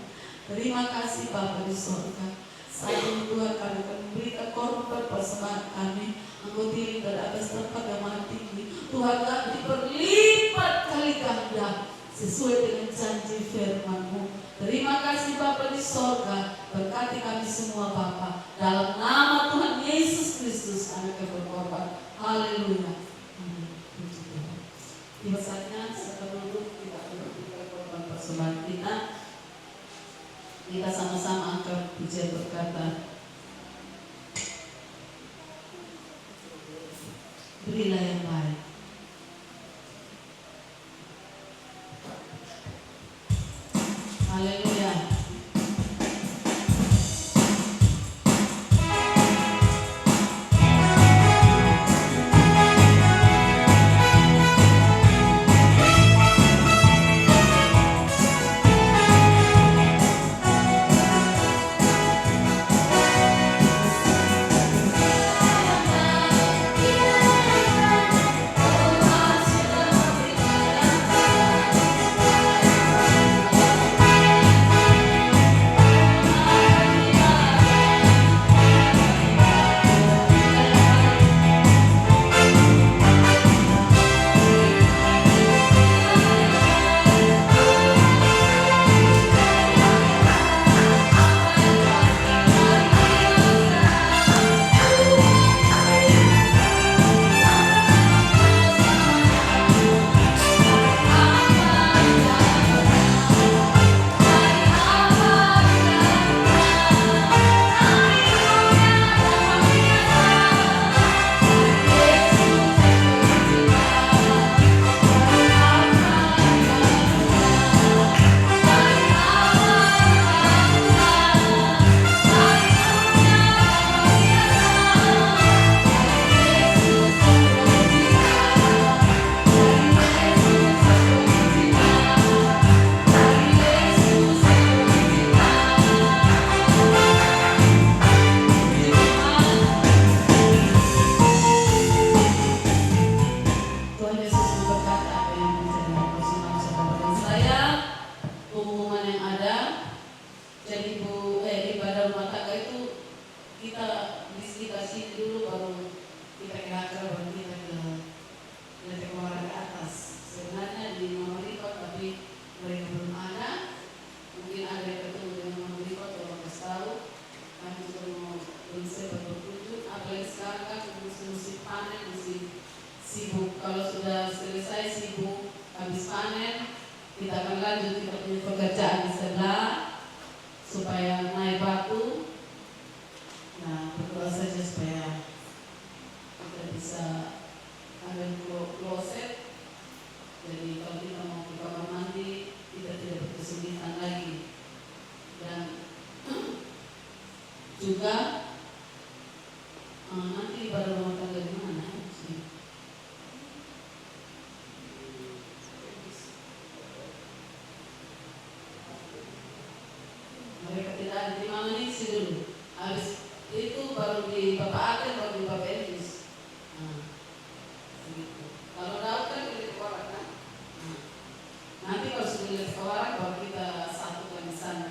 Terima kasih Bapa di sorga. Saat ini Tuhan kami akan memberikan korban persembahan kami. Engkau diri dari atas tempat yang maha tinggi. Tuhan kami berlipat kali ganda sesuai dengan janji firman-Mu. Terima kasih Bapa di sorga. Berkati kami semua Bapa. Dalam nama Tuhan Yesus Kristus Anak yang berkorban. Haleluya. Tiba saatnya setelah duduk kita akan memberikan korban persembahan kita. Kita sama-sama angkat pujian berkata, berilah yang baik. Haleluya. kalau sudah selesai sibuk habis panen, kita akan lanjut kita punya pekerjaan di sebelah supaya naik batu. Nah, berdoa saja supaya kita bisa ambil kloset. Jadi kalau kita mau ke kamar mandi, kita tidak kesulitan lagi. Dan juga nanti pada rumah tangga di mana sih? Mereka tidak ada di mana nih sih dulu. Habis itu baru di Bapak Aten, baru di Bapak Elvis. Begitu. Kalau Daud kan pilih orang kan. Nanti kalau sudah lihat orang, baru kita satukan di sana.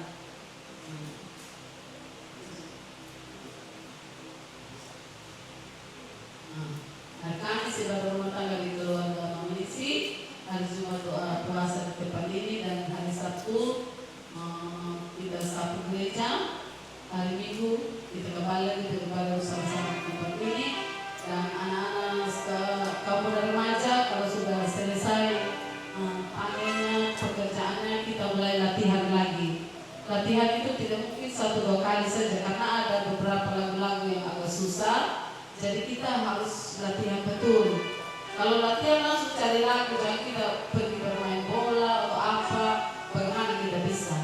Hari Kamis ibadah rumah tangga di keluarga Mamunisi, hari Jumat doa puasa di tempat ini, dan hari Sabtu kita sapu gereja, hari Minggu kita kembali lagi beribadah bersama-sama di tempat ini, dan anak-anak kaum muda remaja kalau sudah selesai panennya, pekerjaannya, kita mulai latihan lagi. Latihan itu tidak mungkin 1-2 kali saja karena ada beberapa lagu-lagu yang agak susah. Jadi kita harus latihan betul. Kalau latihan langsung cari lagu, jangan kita pergi bermain bola atau apa, bagaimana kita bisa.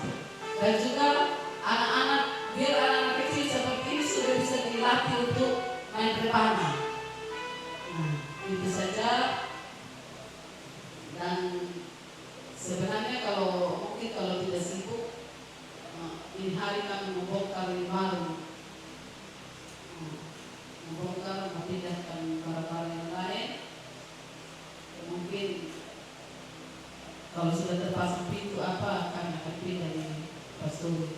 Dan juga anak-anak, biar anak-anak kecil seperti ini sudah bisa dilatih untuk main rebana. Nah, itu saja. Dan sebenarnya mungkin kalau tidak sibuk, ini hari kami membongkar di warung. Membongkar, memindahkan barang-barang yang lain. Mungkin kalau sudah terpasang pintu apa, kami akan pindah di pastor.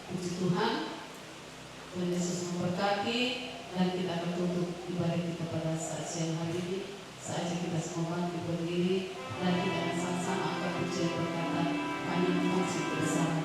Puji Tuhan, Tuhan Yesus memberkati, dan kita akan tutup ibadah kita pada saat siang hari ini. Saatnya kita semua bangkit berdiri, dan kita akan sama-sama angkat pujian berkata, kami memuji bersama.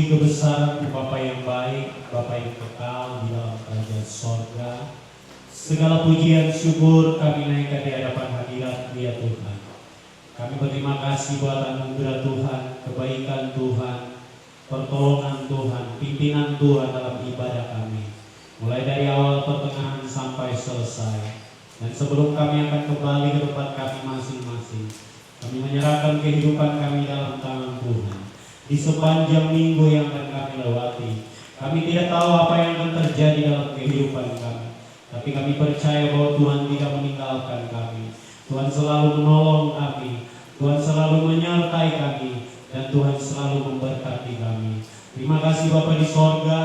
kebesaran Bapa yang baik, Bapa yang kekal di dalam kerajaan sorga. Segala pujian syukur kami naikkan di hadapan hadirat Dia Tuhan. Kami berterima kasih buat anugerah Tuhan, kebaikan Tuhan, pertolongan Tuhan, pimpinan Tuhan dalam ibadah kami. Mulai dari awal, pertengahan sampai selesai. Dan sebelum kami akan kembali ke tempat kami masing-masing, kami menyerahkan kehidupan kami dalam tangan Tuhan. Di sepanjang minggu yang akan kami lewati, kami tidak tahu apa yang akan terjadi dalam kehidupan kami. Tapi kami percaya bahwa Tuhan tidak meninggalkan kami. Tuhan selalu menolong kami, Tuhan selalu menyertai kami, dan Tuhan selalu memberkati kami. Terima kasih Bapa di sorga,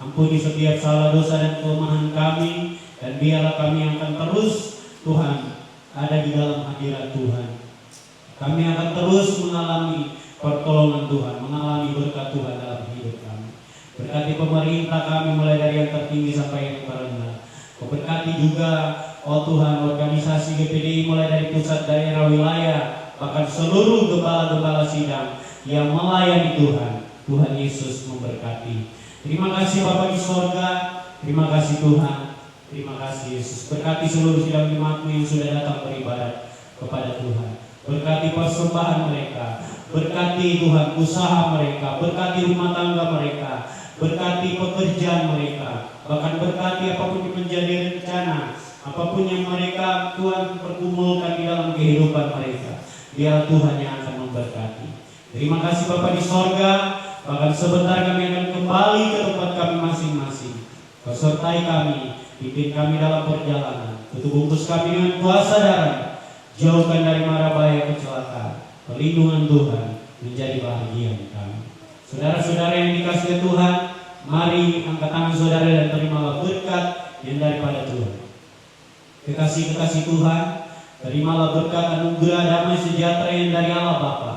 ampuni setiap salah dosa dan kelemahan kami, dan biarlah kami akan terus Tuhan ada di dalam hadirat Tuhan. Kami akan terus mengalami pertolongan Tuhan, mengalami berkat Tuhan dalam hidup kami. Berkati pemerintah kami mulai dari yang tertinggi sampai yang terendah. Berkati juga, oh Tuhan, organisasi GPDI mulai dari pusat, daerah, wilayah, bahkan seluruh gembala-gembala sidang yang melayani Tuhan. Tuhan Yesus memberkati. Terima kasih Bapa di sorga, terima kasih Tuhan, terima kasih Yesus. Berkati seluruh sidang jemaat-Mu yang sudah datang beribadat kepada Tuhan. Berkati persembahan mereka, berkati Tuhan usaha mereka, berkati rumah tangga mereka, berkati pekerjaan mereka, bahkan berkati apapun yang menjadi rencana, apapun yang mereka Tuhan pergumulkan di dalam kehidupan mereka, biar Tuhan yang akan memberkati. Terima kasih Bapa di sorga, bahkan sebentar kami akan kembali ke tempat kami masing-masing. Kau sertai kami, pimpin kami dalam perjalanan, tutup bungkus kami dengan kuasa darah. Jauhkan dari mara bahaya kecelakaan, perlindungan Tuhan menjadi bahagian kami. Saudara-saudara yang dikasihi Tuhan, mari angkat tangan saudara dan terimalah berkat yang daripada Tuhan. Kekasih-kekasih Tuhan, terimalah berkat anugerah damai sejahtera yang dari Allah Bapa,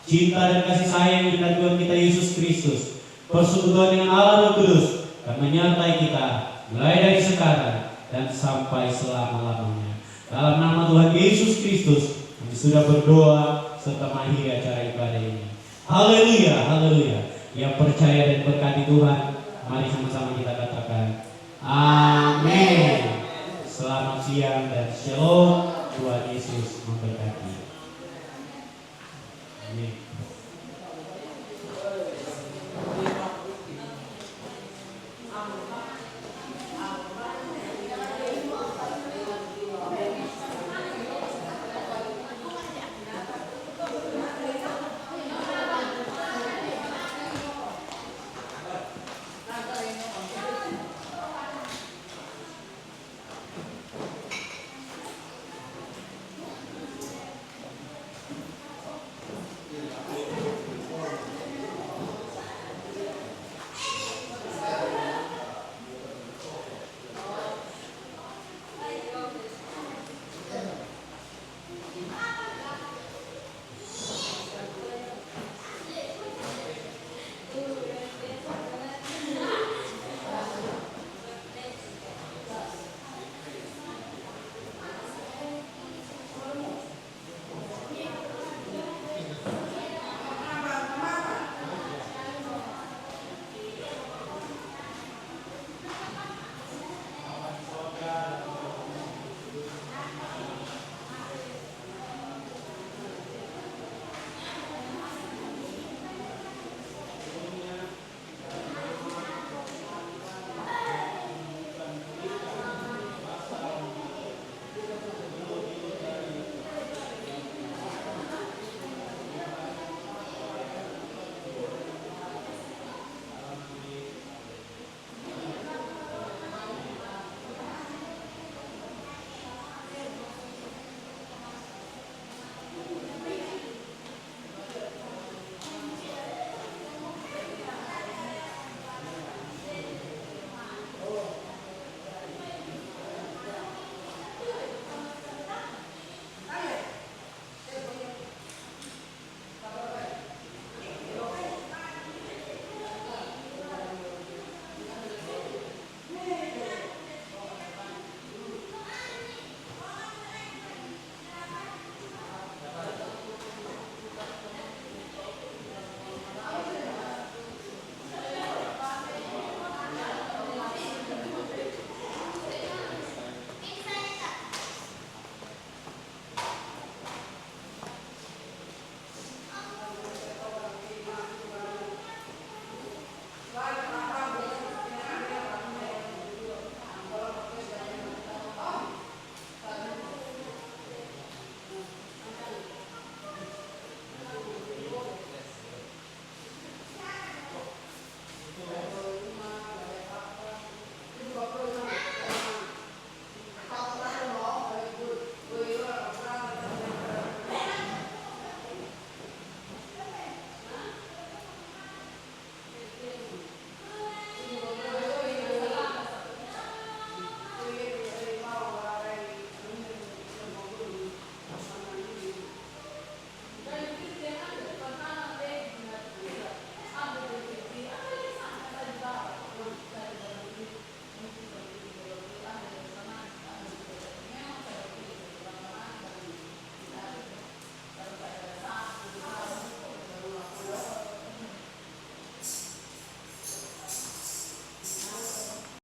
cinta dan kasih sayang yang dari Tuhan kita Yesus Kristus, persekutuan dengan Allah Roh Kudus, akan menyertai kita mulai dari sekarang dan sampai selama-lamanya. Dalam nama Tuhan Yesus Kristus, kami sudah berdoa serta mengakhiri acara ibadah ini. Haleluya, haleluya. Yang percaya dan berkati Tuhan, mari sama-sama kita katakan amin. Selamat siang dan shalom. Tuhan Yesus memberkati.